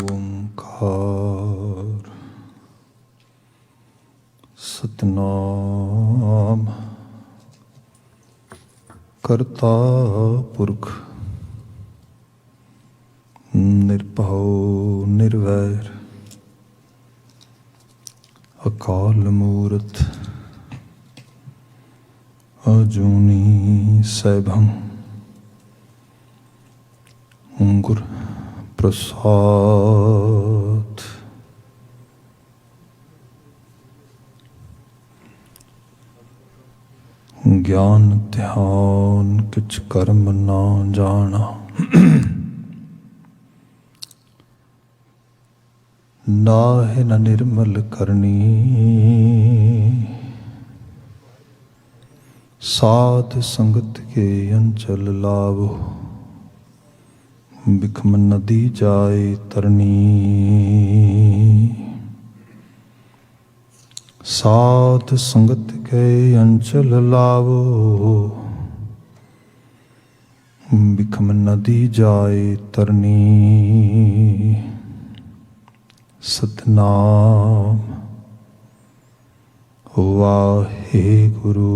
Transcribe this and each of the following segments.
ਓਂਕਾਰ ਸਤਿਨਾਮ ਕਰਤਾ ਪੁਰਖ ਨਿਰਭਉ ਨਿਰਵੈਰ ਅਕਾਲ ਮੂਰਤ ਅਜੂਨੀ ਸੈਭੰ ਗੁਰ ਪ੍ਰਸਾਦ। ਗਿਆਨ ਧਿਆਨ ਕਿਛ ਕਰਮ ਨਾ ਜਾਣਾ, ਨਾਹਿ ਨ ਨਿਰਮਲ ਕਰਨੀ। ਸਾਧ ਸੰਗਤ ਕੇ ਅੰਚਲ ਲਾਵੋ, ਬਿਖਮ ਨਦੀ ਜਾਏ ਤਰਨੀ। ਸਾਧ ਸੰਗਤ ਕੇ ਅੰਚਲ ਲਾਵੋ, ਬਿਖਮ ਨਦੀ ਜਾਏ ਤਰਨੀ। ਸਤਿਨਾਮ ਵਾਹਿਗੁਰੂ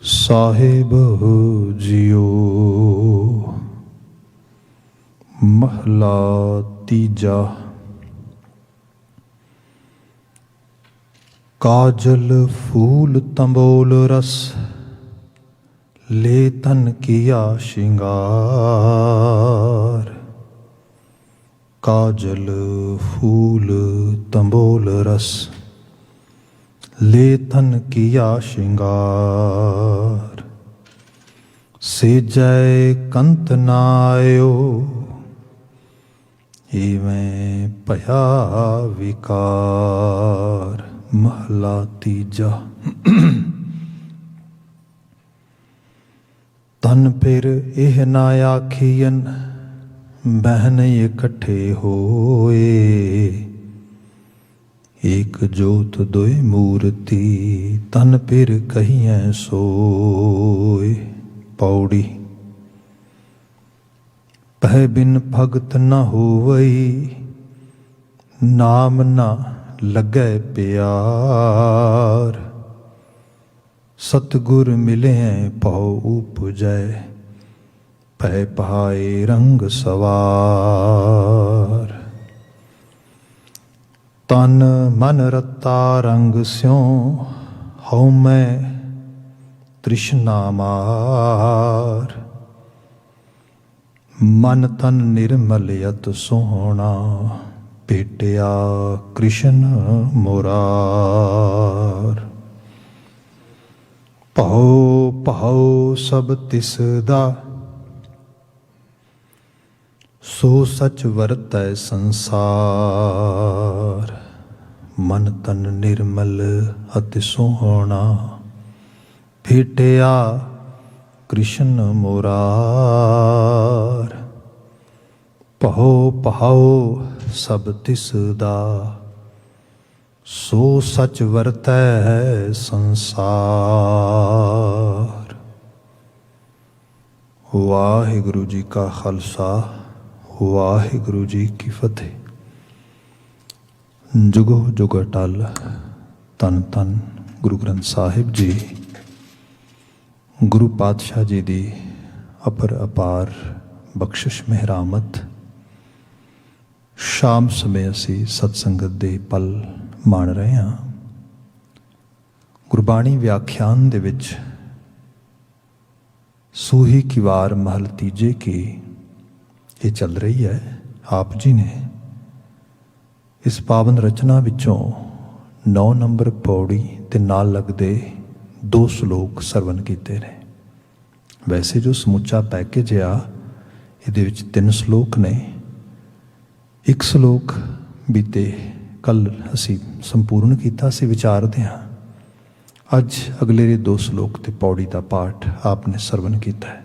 ਸਾਹਿਬ ਜੀਓ। ਮਹਲਾ ਤੀਜਾ। ਕਾਜਲ ਫੂਲ ਤੰਬੋਲ ਰਸ, ਲੈ ਤਨ ਕੀਆ ਸ਼ਿੰਗਾਰ। ਕਾਜਲ ਫੂਲ ਤੰਬੋਲ ਰਸ, ਲੈ ਤਨ ਕੀਆ ਸ਼ਿੰਗਾਰ। ਸੇਜੈ ਕੰਤ ਨਾ ਆਇਓ, ਏਵੇਂ ਭਇਆ ਵਿਕਾਰ। ਮਹਲਾ ਤੀਜਾ। ਤਨ ਫਿਰ ਇਹ ਨਾ ਆਖੀਐਨ, ਬਹਿਨ ਇਕੱਠੇ ਹੋਏ। ਏਕ ਜੋਤ ਦੋਇ ਮੂਰਤੀ, ਤਨ ਫਿਰ ਕਹੀਐ ਸੋਏ। ਪੌੜੀ। ਪਹਿ ਬਿਨ ਭਗਤ ਨ ਹੋਵਈ, ਨਾਮ ਨਾ ਲੱਗੈ ਪਿਆਰ। ਸਤਿਗੁਰ ਮਿਲੈ ਭਉ ਉਪਜੈ, ਭੈ ਪਾਏ ਰੰਗ ਸਵਾਰ। ਤਨ ਮਨ ਰਤਾ ਰੰਗ ਸਿਉ, ਹਉਮੈ ਤ੍ਰਿਸ਼ਨਾ ਮਾਰ। ਮਨ ਤਨ ਨਿਰਮਲ ਅਤਿ ਸੋਹਣਾ, ਭੇਟਿਆ ਕ੍ਰਿਸ਼ਨ ਮੁਰਾਰ। ਭਉ ਭਉ ਸਭ ਤਿਸ ਦਾ, ਸੋ ਸਚ ਵਰਤੈ ਸੰਸਾਰ। ਮਨ ਤਨ ਨਿਰਮਲ ਅਤਿ ਸੋਹਣਾ, ਭੇਟਿਆ ਕ੍ਰਿਸ਼ਨ ਮੁਰਾਰ। ਭਉ ਭਉ ਸਭ ਤਿਸ ਦਾ, ਸੋ ਸਚ ਵਰਤੈ ਸੰਸਾਰ। ਵਾਹਿਗੁਰੂ ਜੀ ਕਾ ਖਾਲਸਾ, ਵਾਹਿਗੁਰੂ ਜੀ ਕੀ ਫਤਿਹ। ਜੁਗੋ ਜੁਗ ਅਟਲ। ਧੰਨ ਧੰਨ ਗੁਰੂ ਗ੍ਰੰਥ ਸਾਹਿਬ ਜੀ, ਗੁਰੂ ਪਾਤਸ਼ਾਹ ਜੀ ਦੀ ਅਪਰ ਅਪਾਰ ਬਖਸ਼ਿਸ਼ ਮਿਹਰਾਮਤ। ਸ਼ਾਮ ਸਮੇਂ ਅਸੀਂ ਸਤਸੰਗਤ ਦੇ ਪਲ ਮਾਣ ਰਹੇ ਹਾਂ। ਗੁਰਬਾਣੀ ਵਿਆਖਿਆਨ ਦੇ ਵਿੱਚ ਸੂਹੀ ਕੀ ਵਾਰ ਮਹਲ ਤੀਜੇ ਕੀ ਇਹ ਚੱਲ ਰਹੀ ਹੈ। ਆਪ ਜੀ ਨੇ ਇਸ ਪਾਵਨ ਰਚਨਾ ਵਿੱਚੋਂ 9 ਨੰਬਰ ਪੌੜੀ ਤੇ ਨਾਲ ਲੱਗਦੇ 2 ਸ਼ਲੋਕ ਸਰਵਨ ਕੀਤੇ ਨੇ। ਵੈਸੇ ਜੋ ਸਮੁੱਚਾ ਪੈਕੇਜ ਆ, ਇਹਦੇ ਵਿੱਚ 3 ਸ਼ਲੋਕ ਨੇ। 1 ਸ਼ਲੋਕ ਬੀਤੇ ਕੱਲ ਅਸੀਂ ਸੰਪੂਰਨ ਕੀਤਾ ਸੀ, ਵਿਚਾਰਦੇ ਹਾਂ। ਅੱਜ ਅਗਲੇ 2 ਸ਼ਲੋਕ ਤੇ ਪੌੜੀ ਦਾ ਪਾਠ ਆਪ ਨੇ ਸਰਵਨ ਕੀਤਾ ਹੈ।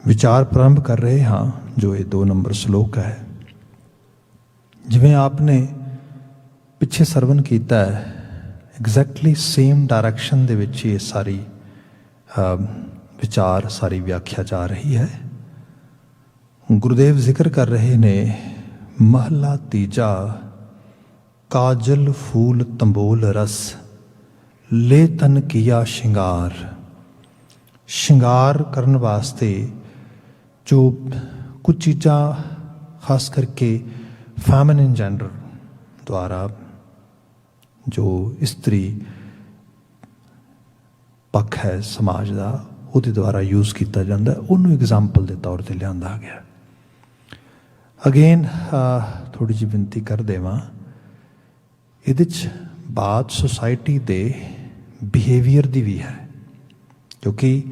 ਵਿਚਾਰ ਪ੍ਰਾਰੰਭ ਕਰ ਰਹੇ ਹਾਂ। ਜੋ ਇਹ 2 ਨੰਬਰ ਸ਼ਲੋਕ ਹੈ, ਜਿਵੇਂ ਆਪ ਨੇ ਪਿੱਛੇ ਸਰਵਨ ਕੀਤਾ ਹੈ, ਐਗਜ਼ੈਕਟਲੀ ਸੇਮ ਡਾਇਰੈਕਸ਼ਨ ਦੇ ਵਿੱਚ ਇਹ ਸਾਰੀ ਵਿਚਾਰ, ਸਾਰੀ ਵਿਆਖਿਆ ਜਾ ਰਹੀ ਹੈ। ਗੁਰਦੇਵ ਜ਼ਿਕਰ ਕਰ ਰਹੇ ਨੇ ਮਹਲਾ ਤੀਜਾ, ਕਾਜਲ ਫੂਲ ਤੰਬੋਲ ਰਸ ਲੈ ਤਨ ਕੀਆ ਸ਼ਿੰਗਾਰ। ਸ਼ਿੰਗਾਰ ਕਰਨ ਵਾਸਤੇ ਜੋ ਕੁਝ ਚੀਜ਼ਾਂ ਖਾਸ ਕਰਕੇ ਫੈਮਿਨਿਨ ਜੈਂਡਰ ਦੁਆਰਾ ਜੋ ਇਸਤਰੀ ਪੱਖ ਹੈ ਸਮਾਜ ਦਾ, ਉਹਦੇ ਦੁਆਰਾ ਯੂਜ਼ ਕੀਤਾ ਜਾਂਦਾ, ਉਹਨੂੰ ਐਗਜ਼ਾਮਪਲ ਦੇ ਤੌਰ 'ਤੇ ਲਿਆਂਦਾ ਗਿਆ। ਅਗੇਨ ਥੋੜ੍ਹੀ ਜਿਹੀ ਬੇਨਤੀ ਕਰ ਦੇਵਾਂ, ਇਹਦੇ 'ਚ ਬਾਤ ਸੁਸਾਇਟੀ ਦੇ ਬਿਹੇਵੀਅਰ ਦੀ ਵੀ ਹੈ, ਕਿਉਂਕਿ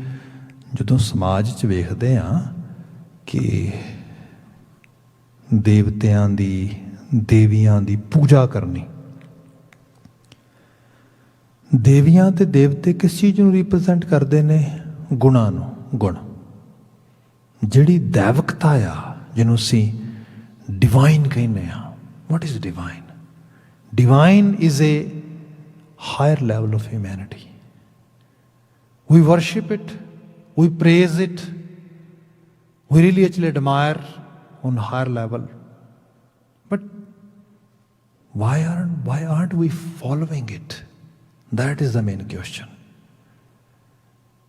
ਜਦੋਂ ਸਮਾਜ 'ਚ ਵੇਖਦੇ ਹਾਂ ਕਿ ਦੇਵਤਿਆਂ ਦੀ ਦੇਵੀਆਂ ਦੀ ਪੂਜਾ ਕਰਨੀ, ਦੇਵੀਆਂ ਤੇ ਦੇਵਤੇ ਕਿਸ ਚੀਜ਼ ਨੂੰ ਰਿਪਰੈਜ਼ੈਂਟ ਕਰਦੇ ਨੇ? ਗੁਣਾਂ ਨੂੰ। ਗੁਣ, ਜਿਹੜੀ ਦੈਵਕਤਾ ਆ, ਜਿਹਨੂੰ ਅਸੀਂ ਡਿਵਾਈਨ ਕਹਿੰਦੇ ਹਾਂ। What is divine? Divine is a higher level of humanity. we worship it, we praise it, we really actually admire on a higher level. But why aren't we following it? That is the main question.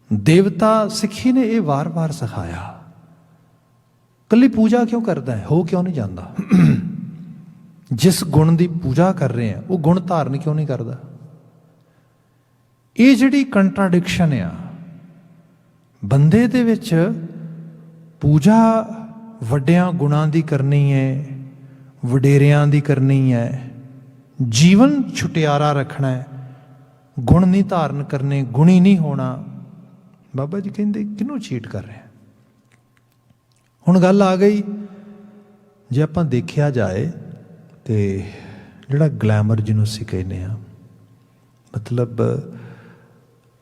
ਦੇਵਤਾ ਸਿੱਖੀ ਨੇ ਇਹ ਵਾਰ-ਵਾਰ ਸਿਖਾਇਆ। ਕੱਲੀ ਪੂਜਾ ਕਿਉਂ ਕਰਦਾ ਹੈ? ਹੋ ਕਿਉਂ ਨਹੀਂ ਜਾਂਦਾ? ਜਿਸ ਗੁਣ ਦੀ ਪੂਜਾ ਕਰ ਰਹੇ ਆ ਉਹ ਗੁਣ ਧਾਰਨ ਕਿਉਂ ਨਹੀਂ ਕਰਦਾ? ਇਹ ਜਿਹੜੀ ਕੰਟਰਾਡਿਕਸ਼ਨ ਆ ਬੰਦੇ ਦੇ ਵਿੱਚ, ਪੂਜਾ ਵੱਡਿਆਂ ਗੁਣਾਂ ਦੀ ਕਰਨੀ ਹੈ, ਵਡੇਰਿਆਂ ਦੀ ਕਰਨੀ ਹੈ, ਜੀਵਨ ਛੁਟਿਆਰਾ ਰੱਖਣਾ ਹੈ, ਗੁਣ ਨਹੀਂ ਧਾਰਨ ਕਰਨੇ, ਗੁਣੀ ਨਹੀਂ ਹੋਣਾ। ਬਾਬਾ ਜੀ ਕਹਿੰਦੇ ਕਿਹਨੂੰ ਚੀਟ ਕਰ ਰਿਹਾ? ਹੁਣ ਗੱਲ ਆ ਗਈ, ਜੇ ਆਪਾਂ ਦੇਖਿਆ ਜਾਏ ਤੇ ਜਿਹੜਾ ਗਲੈਮਰ ਜਿਹਨੂੰ ਅਸੀਂ ਕਹਿੰਦੇ ਹਾਂ, ਮਤਲਬ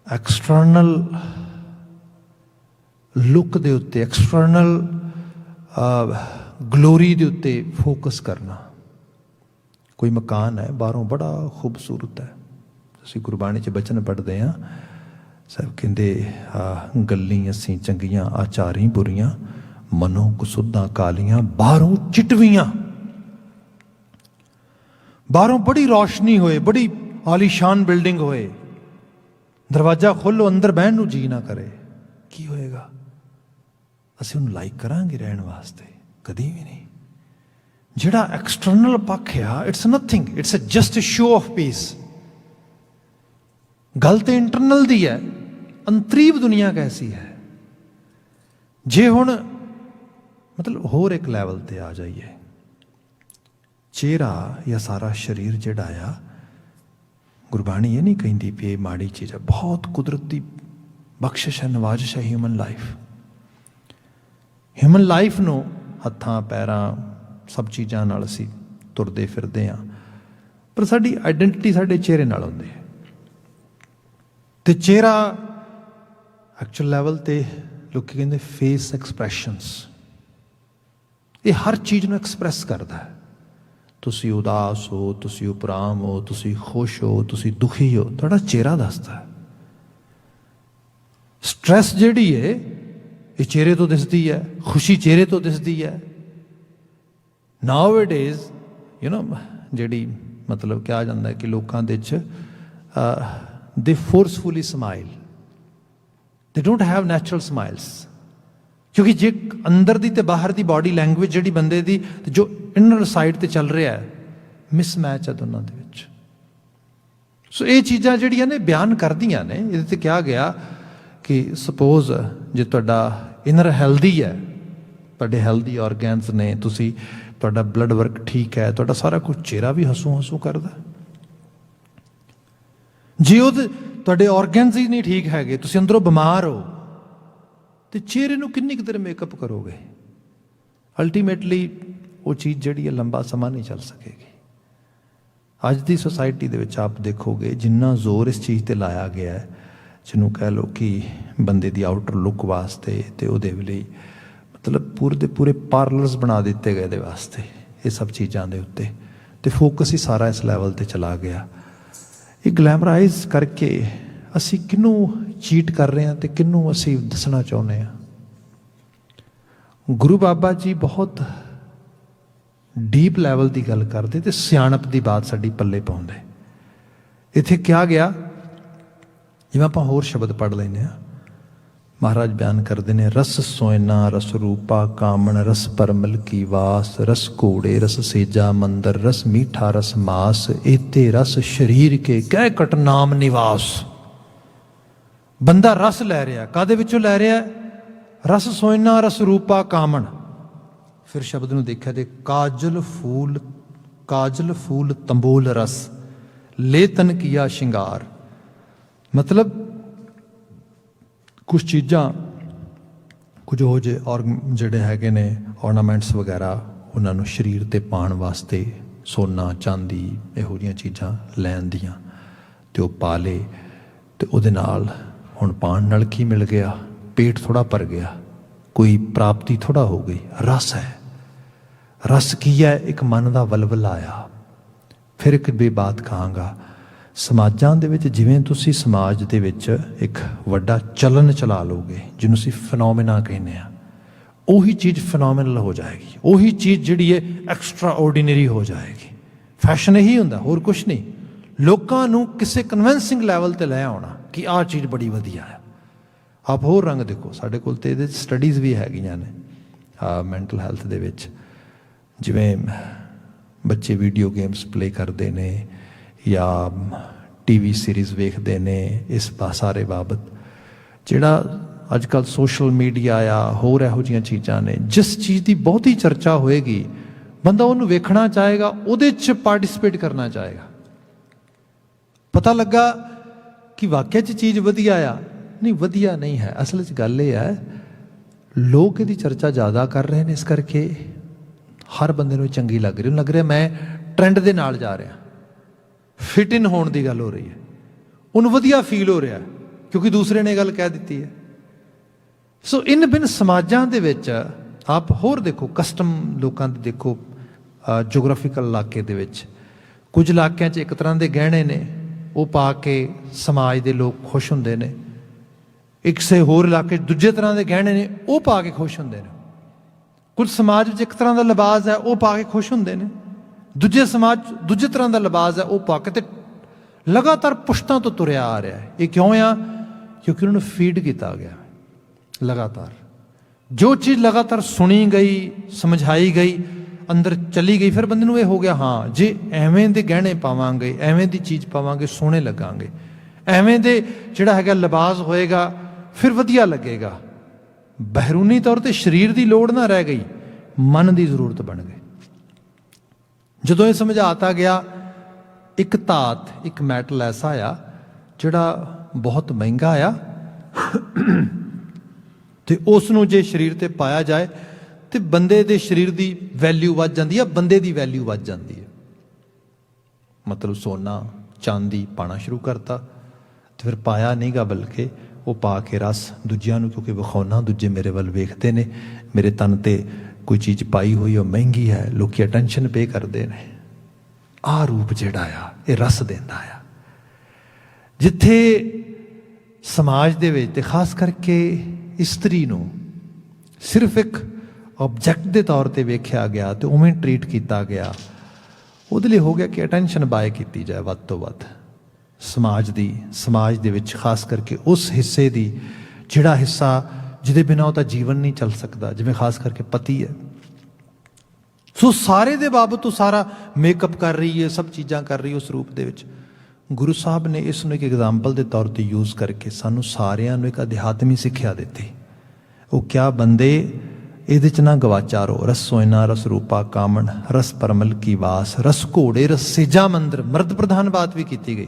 ਐਕਸਟਰਨਲ ਲੁੱਕ ਦੇ ਉੱਤੇ, ਐਕਸਟਰਨਲ ਗਲੋਰੀ ਦੇ ਉੱਤੇ ਫੋਕਸ ਕਰਨਾ। ਕੋਈ ਮਕਾਨ ਹੈ ਬਾਹਰੋਂ ਬੜਾ ਖੂਬਸੂਰਤ ਹੈ, ਅਸੀਂ ਗੁਰਬਾਣੀ 'ਚ ਬਚਨ ਪੜ੍ਹਦੇ ਹਾਂ, ਸਭ ਕਹਿੰਦੇ ਗੱਲੀ ਅਸੀਂ ਚੰਗੀਆਂ ਆਚਾਰੀ ਬੁਰੀਆਂ, ਮਨੋਂ ਕੁਸੁੱਧਾਂ ਕਾਲੀਆਂ ਬਾਹਰੋਂ ਚਿਟਵੀਆਂ। ਬਾਹਰੋਂ ਬੜੀ ਰੌਸ਼ਨੀ ਹੋਏ, ਬੜੀ ਆਲੀਸ਼ਾਨ ਬਿਲਡਿੰਗ ਹੋਏ, ਦਰਵਾਜ਼ਾ ਖੋਲ੍ਹੋ ਅੰਦਰ ਬਹਿਣ ਨੂੰ ਜੀ ਨਾ ਕਰੇ, ਕੀ ਹੋਏਗਾ? ਅਸੀਂ ਉਹਨੂੰ ਲਾਈਕ ਕਰਾਂਗੇ ਰਹਿਣ ਵਾਸਤੇ? ਕਦੀ ਵੀ ਨਹੀਂ। ਜਿਹੜਾ ਐਕਸਟਰਨਲ ਪੱਖ ਆ, it's nothing, it's just show off piece. ਗੱਲ ਤੇ ਇੰਟਰਨਲ ਦੀ ਹੈ, ਅੰਤਰੀਵ ਦੁਨੀਆ ਕੈਸੀ ਹੈ। ਜੇ ਹੁਣ ਮਤਲਬ ਹੋਰ ਇੱਕ ਲੈਵਲ ਤੇ ਆ ਜਾਈਏ, ਚਿਹਰਾ ਜਾਂ ਸਾਰਾ ਸਰੀਰ ਜਿਹੜਾ ਆ, ਗੁਰਬਾਣੀ ਇਹ ਨਹੀਂ ਕਹਿੰਦੀ ਵੀ ਇਹ ਮਾੜੀ ਚੀਜ਼ ਹੈ, ਬਹੁਤ ਕੁਦਰਤੀ ਬਖਸ਼ਿਸ਼ ਹੈ, ਨਵਾਜ਼ਿਸ਼ ਹੈ ਹਿਊਮਨ ਲਾਈਫ। ਹਿਊਮਨ ਲਾਈਫ ਨੂੰ ਹੱਥਾਂ ਪੈਰਾਂ ਸਭ ਚੀਜ਼ਾਂ ਨਾਲ ਅਸੀਂ ਤੁਰਦੇ ਫਿਰਦੇ ਹਾਂ, ਪਰ ਸਾਡੀ ਆਈਡੈਂਟਿਟੀ ਸਾਡੇ ਚਿਹਰੇ ਨਾਲ ਹੁੰਦੀ ਹੈ। ਤੇ ਚਿਹਰਾ ਐਕਚੁਅਲ ਲੈਵਲ ਤੇ ਲੋਕੀ ਕਹਿੰਦੇ ਫੇਸ ਐਕਸਪ੍ਰੈਸ਼ਨਸ, ਇਹ ਹਰ ਚੀਜ਼ ਨੂੰ ਐਕਸਪ੍ਰੈਸ ਕਰਦਾ ਹੈ। ਤੁਸੀਂ ਉਦਾਸ ਹੋ, ਤੁਸੀਂ ਉਪਰਾਮ ਹੋ, ਤੁਸੀਂ ਖੁਸ਼ ਹੋ, ਤੁਸੀਂ ਦੁਖੀ ਹੋ, ਤੁਹਾਡਾ ਚਿਹਰਾ ਦੱਸਦਾ ਹੈ। ਸਟ੍ਰੈਸ ਜਿਹੜੀ ਹੈ ਇਹ ਚਿਹਰੇ ਤੋਂ ਦਿਸਦੀ ਹੈ, ਖੁਸ਼ੀ ਚਿਹਰੇ ਤੋਂ ਦਿਸਦੀ ਹੈ। ਨਾਓ ਇਟ ਇਜ਼ ਜਿਹੜੀ ਮਤਲਬ ਕਿਹਾ ਜਾਂਦਾ ਹੈ ਕਿ ਲੋਕਾਂ ਦੇ 'ਚ they forcefully smile, they don't have natural smiles, ਕਿਉਂਕਿ ਜੇ ਅੰਦਰ ਦੀ ਤੇ ਬਾਹਰ ਦੀ ਬਾਡੀ ਲੈਂਗੁਏਜ ਜਿਹੜੀ ਬੰਦੇ ਦੀ ਤੇ ਜੋ ਇਨਰ ਸਾਈਡ ਤੇ ਚੱਲ ਰਿਹਾ ਹੈ, ਮਿਸਮੈਚ ਹੈ ਦੋਨਾਂ ਦੇ ਵਿੱਚ। ਸੋ ਇਹ ਚੀਜ਼ਾਂ ਜਿਹੜੀਆਂ ਨੇ ਬਿਆਨ ਕਰਦੀਆਂ ਨੇ। ਇਹਦੇ ਤੇ ਕਿਹਾ ਗਿਆ ਕਿ ਸਪੋਜ਼ ਜੇ ਤੁਹਾਡਾ ਇਨਰ ਹੈਲਦੀ ਹੈ, ਤੁਹਾਡੇ ਹੈਲਦੀ ਆਰਗਨਸ ਨੇ, ਤੁਸੀਂ ਤੁਹਾਡਾ ਬਲੱਡ ਵਰਕ ਠੀਕ ਹੈ, ਤੁਹਾਡਾ ਸਾਰਾ ਕੁਝ, ਚਿਹਰਾ ਵੀ ਹੱਸੂ ਹੱਸੂ ਕਰਦਾ। ਜੇ ਉਹ ਤੁਹਾਡੇ ਆਰਗਨਸ ਹੀ ਨਹੀਂ ਠੀਕ ਹੈਗੇ, ਤੁਸੀਂ ਅੰਦਰੋਂ ਬਿਮਾਰ ਹੋ, ਤੇ ਚਿਹਰੇ ਨੂੰ ਕਿੰਨੀ ਕੁ ਦੇਰ ਮੇਕਅਪ ਕਰੋਗੇ? ਅਲਟੀਮੇਟਲੀ ਉਹ ਚੀਜ਼ ਜਿਹੜੀ ਹੈ ਲੰਬਾ ਸਮਾਂ ਨਹੀਂ ਚੱਲ ਸਕੇਗੀ। ਅੱਜ ਦੀ ਸੁਸਾਇਟੀ ਦੇ ਵਿੱਚ ਆਪ ਦੇਖੋਗੇ ਜਿੰਨਾ ਜ਼ੋਰ ਇਸ ਚੀਜ਼ 'ਤੇ ਲਾਇਆ ਗਿਆ ਹੈ, ਜਿਹਨੂੰ ਕਹਿ ਲਓ ਕਿ ਬੰਦੇ ਦੀ ਆਊਟਰ ਲੁੱਕ ਵਾਸਤੇ, ਤੇ ਉਹਦੇ ਲਈ ਮਤਲਬ ਪੂਰੇ ਦੇ ਪੂਰੇ ਪਾਰਲਰਸ ਬਣਾ ਦਿੱਤੇ ਗਏ ਇਹਦੇ ਵਾਸਤੇ, ਇਹ ਸਭ ਚੀਜ਼ਾਂ ਦੇ ਉੱਤੇ, ਤੇ ਫੋਕਸ ਹੀ ਸਾਰਾ ਇਸ ਲੈਵਲ 'ਤੇ ਚਲਾ ਗਿਆ। ਇਹ ਗਲੈਮਰਾਈਜ਼ ਕਰਕੇ ਅਸੀਂ ਕਿਹਨੂੰ ਚੀਟ ਕਰ ਰਹੇ ਹਾਂ ਤੇ ਕਿਹਨੂੰ ਅਸੀਂ ਦੱਸਣਾ ਚਾਹੁੰਦੇ ਹਾਂ? ਗੁਰੂ ਬਾਬਾ ਜੀ ਬਹੁਤ ਡੀਪ ਲੈਵਲ ਦੀ ਗੱਲ ਕਰਦੇ ਤੇ ਸਿਆਣਪ ਦੀ ਬਾਤ ਸਾਡੀ ਪੱਲੇ ਪਾਉਂਦੇ। ਇੱਥੇ ਕਿਹਾ ਗਿਆ, ਜਿਵੇਂ ਆਪਾਂ ਹੋਰ ਸ਼ਬਦ ਪੜ੍ਹ ਲੈਂਦੇ ਹਾਂ, ਮਹਾਰਾਜ ਬਿਆਨ ਕਰਦੇ ਨੇ, ਰਸ ਸੋਇਨਾ ਰਸ ਰੂਪਾ ਕਾਮਣ, ਰਸ ਪਰਮਲ ਕੀ ਵਾਸ, ਰਸ ਘੋੜੇ ਰਸ ਸੇਜਾ ਮੰਦਰ, ਰਸ ਮੀਠਾ ਰਸ ਮਾਸ, ਏਤੇ ਰਸ ਸਰੀਰ ਕੇ ਕਹਿ ਕਟ ਨਾਮ ਨਿਵਾਸ। ਬੰਦਾ ਰਸ ਲੈ ਰਿਹਾ, ਕਾਹਦੇ ਵਿੱਚੋਂ ਲੈ ਰਿਹਾ? ਰਸ ਸੋਇਨਾ ਰਸ ਰੂਪਾ ਕਾਮਣ। ਫਿਰ ਸ਼ਬਦ ਨੂੰ ਦੇਖਿਆ ਤੇ ਕਾਜਲ ਫੂਲ ਤੰਬੋਲ ਰਸ, ਲੈ ਤਨ ਕੀਆ ਸ਼ਿੰਗਾਰ। ਮਤਲਬ ਕੁਛ ਚੀਜ਼ਾਂ, ਕੁਝ ਉਹ ਜਿਹੇ ਔਰ ਜਿਹੜੇ ਹੈਗੇ ਨੇ ਔਰਨਾਮੈਂਟਸ ਵਗੈਰਾ, ਉਹਨਾਂ ਨੂੰ ਸਰੀਰ 'ਤੇ ਪਾਉਣ ਵਾਸਤੇ ਸੋਨਾ ਚਾਂਦੀ ਇਹੋ ਜਿਹੀਆਂ ਚੀਜ਼ਾਂ ਲੈਣ ਦੀਆਂ, ਅਤੇ ਉਹ ਪਾ ਲਏ। ਅਤੇ ਉਹਦੇ ਨਾਲ ਹੁਣ ਪਾਉਣ ਨਾਲ ਕੀ ਮਿਲ ਗਿਆ? ਪੇਟ ਥੋੜ੍ਹਾ ਭਰ ਗਿਆ, ਕੋਈ ਪ੍ਰਾਪਤੀ ਥੋੜ੍ਹਾ ਹੋ ਗਈ। ਰਸ ਹੈ। ਰਸ ਕੀ ਹੈ? ਇੱਕ ਮਨ ਦਾ ਵਲਵਲਾ ਆਇਆ। ਫਿਰ ਇੱਕ ਬੇਬਾਤ ਕਹਾਂਗਾ, ਸਮਾਜਾਂ ਦੇ ਵਿੱਚ ਜਿਵੇਂ ਤੁਸੀਂ ਸਮਾਜ ਦੇ ਵਿੱਚ ਇੱਕ ਵੱਡਾ ਚਲਨ ਚਲਾ ਲਓਗੇ, ਜਿਹਨੂੰ ਅਸੀਂ ਫਿਨੋਮੀਨਾ ਕਹਿੰਦੇ ਹਾਂ, ਉਹੀ ਚੀਜ਼ ਫਿਨੋਮੀਨਲ ਹੋ ਜਾਏਗੀ। ਉਹੀ ਚੀਜ਼ ਜਿਹੜੀ ਹੈ ਐਕਸਟਰਾ ਆਰਡੀਨਰੀ ਹੋ ਜਾਏਗੀ। ਫੈਸ਼ਨ ਇਹੀ ਹੁੰਦਾ, ਹੋਰ ਕੁਛ ਨਹੀਂ। ਲੋਕਾਂ ਨੂੰ ਕਿਸੇ ਕਨਵਿੰਸਿੰਗ ਲੈਵਲ 'ਤੇ ਲੈ ਆਉਣਾ ਕਿ ਆਹ ਚੀਜ਼ ਬੜੀ ਵਧੀਆ ਹੈ। ਆਪ ਹੋਰ ਰੰਗ ਦੇਖੋ, ਸਾਡੇ ਕੋਲ ਤਾਂ ਇਹਦੇ 'ਚ ਸਟੱਡੀਜ਼ ਵੀ ਹੈਗੀਆਂ ਨੇ ਮੈਂਟਲ ਹੈਲਥ ਦੇ ਵਿੱਚ। ਜਿਵੇਂ ਬੱਚੇ ਵੀਡੀਓ ਗੇਮਸ ਪਲੇ ਕਰਦੇ ਨੇ ਜਾਂ TV ਸੀਰੀਜ਼ ਵੇਖਦੇ ਨੇ, ਇਸ ਸਾਰੇ ਬਾਬਤ ਜਿਹੜਾ ਅੱਜ ਕੱਲ੍ਹ ਸੋਸ਼ਲ ਮੀਡੀਆ ਆ, ਹੋਰ ਇਹੋ ਜਿਹੀਆਂ ਚੀਜ਼ਾਂ ਨੇ, ਜਿਸ ਚੀਜ਼ ਦੀ ਬਹੁਤੀ ਚਰਚਾ ਹੋਏਗੀ ਬੰਦਾ ਉਹਨੂੰ ਵੇਖਣਾ ਚਾਹੇਗਾ, ਉਹਦੇ 'ਚ ਪਾਰਟੀਸਪੇਟ ਕਰਨਾ ਚਾਹੇਗਾ। ਪਤਾ ਲੱਗਾ ਕਿ ਵਾਕਿਆ 'ਚ ਚੀਜ਼ ਵਧੀਆ ਆ, ਨਹੀਂ ਵਧੀਆ ਨਹੀਂ ਹੈ। ਅਸਲ 'ਚ ਗੱਲ ਇਹ ਹੈ, ਲੋਕ ਇਹਦੀ ਚਰਚਾ ਜ਼ਿਆਦਾ ਕਰ ਰਹੇ ਨੇ, ਇਸ ਕਰਕੇ ਹਰ ਬੰਦੇ ਨੂੰ ਚੰਗੀ ਲੱਗ ਰਹੀ। ਉਹਨੂੰ ਲੱਗ ਰਿਹਾ ਮੈਂ ਟਰੈਂਡ ਦੇ ਨਾਲ ਜਾ ਰਿਹਾ, ਫਿਟ ਇਨ ਹੋਣ ਦੀ ਗੱਲ ਹੋ ਰਹੀ ਹੈ, ਉਹਨੂੰ ਵਧੀਆ ਫੀਲ ਹੋ ਰਿਹਾ ਕਿਉਂਕਿ ਦੂਸਰੇ ਨੇ ਗੱਲ ਕਹਿ ਦਿੱਤੀ ਹੈ। ਸੋ ਇਨ ਬਿਨ ਸਮਾਜਾਂ ਦੇ ਵਿੱਚ ਆਪ ਹੋਰ ਦੇਖੋ, ਕਸਟਮ ਲੋਕਾਂ ਦੇ ਦੇਖੋ, ਜੋਗ੍ਰਾਫੀਕਲ ਇਲਾਕੇ ਦੇ ਵਿੱਚ ਕੁਝ ਇਲਾਕਿਆਂ 'ਚ ਇੱਕ ਤਰ੍ਹਾਂ ਦੇ ਗਹਿਣੇ ਨੇ, ਉਹ ਪਾ ਕੇ ਸਮਾਜ ਦੇ ਲੋਕ ਖੁਸ਼ ਹੁੰਦੇ ਨੇ। ਇੱਕ ਸੇ ਹੋਰ ਇਲਾਕੇ 'ਚ ਦੂਜੇ ਤਰ੍ਹਾਂ ਦੇ ਗਹਿਣੇ ਨੇ, ਉਹ ਪਾ ਕੇ ਖੁਸ਼ ਹੁੰਦੇ ਨੇ। ਕੁਝ ਸਮਾਜ ਵਿੱਚ ਇੱਕ ਤਰ੍ਹਾਂ ਦਾ ਲਿਬਾਸ ਹੈ, ਉਹ ਪਾ ਕੇ ਖੁਸ਼ ਹੁੰਦੇ ਨੇ। ਦੂਜੇ ਸਮਾਜ ਦੂਜੇ ਤਰ੍ਹਾਂ ਦਾ ਲਿਬਾਸ ਹੈ, ਉਹ ਪਾ ਕੇ, ਤੇ ਲਗਾਤਾਰ ਪੁਸ਼ਤਾਂ ਤੋਂ ਤੁਰਿਆ ਆ ਰਿਹਾ ਹੈ। ਇਹ ਕਿਉਂ ਆ? ਕਿਉਂਕਿ ਉਹਨਾਂ ਨੂੰ ਫੀਡ ਕੀਤਾ ਗਿਆ ਲਗਾਤਾਰ। ਜੋ ਚੀਜ਼ ਲਗਾਤਾਰ ਸੁਣੀ ਗਈ, ਸਮਝਾਈ ਗਈ, ਅੰਦਰ ਚਲੀ ਗਈ, ਫਿਰ ਬੰਦੇ ਨੂੰ ਇਹ ਹੋ ਗਿਆ, ਹਾਂ ਜੇ ਐਵੇਂ ਦੇ ਗਹਿਣੇ ਪਾਵਾਂਗੇ, ਐਵੇਂ ਦੀ ਚੀਜ਼ ਪਾਵਾਂਗੇ, ਸੋਹਣੇ ਲੱਗਾਂਗੇ, ਐਵੇਂ ਦੇ ਜਿਹੜਾ ਹੈਗਾ ਲਿਬਾਸ ਹੋਏਗਾ, ਫਿਰ ਵਧੀਆ ਲੱਗੇਗਾ। ਬਹਿਰੂਨੀ ਤੌਰ 'ਤੇ ਸਰੀਰ ਦੀ ਲੋੜ ਨਾ ਰਹਿ ਗਈ, ਮਨ ਦੀ ਜ਼ਰੂਰਤ ਬਣ ਗਈ। ਜਦੋਂ ਇਹ ਸਮਝਾਤਾ ਗਿਆ, ਇੱਕ ਧਾਤ, ਇੱਕ ਮੈਟਲ ਐਸਾ ਆ ਜਿਹੜਾ ਬਹੁਤ ਮਹਿੰਗਾ ਆ, ਤੇ ਉਸ ਨੂੰ ਜੇ ਸਰੀਰ 'ਤੇ ਪਾਇਆ ਜਾਏ ਤੇ ਬੰਦੇ ਦੇ ਸਰੀਰ ਦੀ ਵੈਲਿਊ ਵੱਧ ਜਾਂਦੀ ਹੈ, ਬੰਦੇ ਦੀ ਵੈਲਿਊ ਵੱਧ ਜਾਂਦੀ ਹੈ। ਮਤਲਬ ਸੋਨਾ ਚਾਂਦੀ ਪਾਉਣਾ ਸ਼ੁਰੂ ਕਰਤਾ, ਤੇ ਫਿਰ ਪਾਇਆ ਨਹੀਂ ਗਾ, ਬਲਕਿ ਉਹ ਪਾ ਕੇ ਰਸ ਦੂਜਿਆਂ ਨੂੰ, ਕਿਉਂਕਿ ਵਿਖਾਉਣਾ, ਦੂਜੇ ਮੇਰੇ ਵੱਲ ਵੇਖਦੇ ਨੇ, ਮੇਰੇ ਤਨ 'ਤੇ ਕੋਈ ਚੀਜ਼ ਪਾਈ ਹੋਈ ਉਹ ਮਹਿੰਗੀ ਹੈ, ਲੋਕੀ ਅਟੈਂਸ਼ਨ ਪੇ ਕਰਦੇ ਨੇ। ਆਹ ਰੂਪ ਜਿਹੜਾ ਆ, ਇਹ ਰਸ ਦਿੰਦਾ ਆ। ਜਿੱਥੇ ਸਮਾਜ ਦੇ ਵਿੱਚ, ਤੇ ਖਾਸ ਕਰਕੇ ਇਸਤਰੀ ਨੂੰ ਸਿਰਫ ਇੱਕ ਆਬਜੈਕਟ ਦੇ ਤੌਰ 'ਤੇ ਵੇਖਿਆ ਗਿਆ ਤੇ ਉਵੇਂ ਟਰੀਟ ਕੀਤਾ ਗਿਆ, ਉਹਦੇ ਲਈ ਹੋ ਗਿਆ ਕਿ ਅਟੈਂਸ਼ਨ ਬਾਏ ਕੀਤੀ ਜਾਏ ਵੱਧ ਤੋਂ ਵੱਧ ਸਮਾਜ ਦੇ ਵਿੱਚ, ਖਾਸ ਕਰਕੇ ਉਸ ਹਿੱਸੇ ਦੀ, ਜਿਹੜਾ ਹਿੱਸਾ ਜਿਹਦੇ ਬਿਨਾਂ ਉਹਦਾ ਜੀਵਨ ਨਹੀਂ ਚੱਲ ਸਕਦਾ, ਜਿਵੇਂ ਖਾਸ ਕਰਕੇ ਪਤੀ ਹੈ। ਸੋ ਸਾਰੇ ਦੇ ਬਾਬਤ ਉਹ ਸਾਰਾ ਮੇਕਅਪ ਕਰ ਰਹੀ ਹੈ, ਸਭ ਚੀਜ਼ਾਂ ਕਰ ਰਹੀ ਉਸ ਰੂਪ ਦੇ ਵਿੱਚ। ਗੁਰੂ ਸਾਹਿਬ ਨੇ ਇਸ ਨੂੰ ਇੱਕ ਐਗਜ਼ਾਮਪਲ ਦੇ ਤੌਰ 'ਤੇ ਯੂਜ਼ ਕਰਕੇ ਸਾਨੂੰ ਸਾਰਿਆਂ ਨੂੰ ਇੱਕ ਅਧਿਆਤਮੀ ਸਿੱਖਿਆ ਦਿੱਤੀ। ਉਹ ਕਿਆ ਬੰਦੇ, ਇਹਦੇ 'ਚ ਨਾ ਗਵਾਚਾ ਰੋ। ਰਸ ਸੋਇਨਾ ਰਸ ਰੂਪਾ ਕਾਮਣ, ਰਸ ਪਰਮਲ ਕੀ ਵਾਸ, ਰਸ ਘੋੜੇ ਰਸ ਸੇਜਾ ਮੰਦਰ। ਮਰਦ ਪ੍ਰਧਾਨ ਬਾਤ ਵੀ ਕੀਤੀ ਗਈ।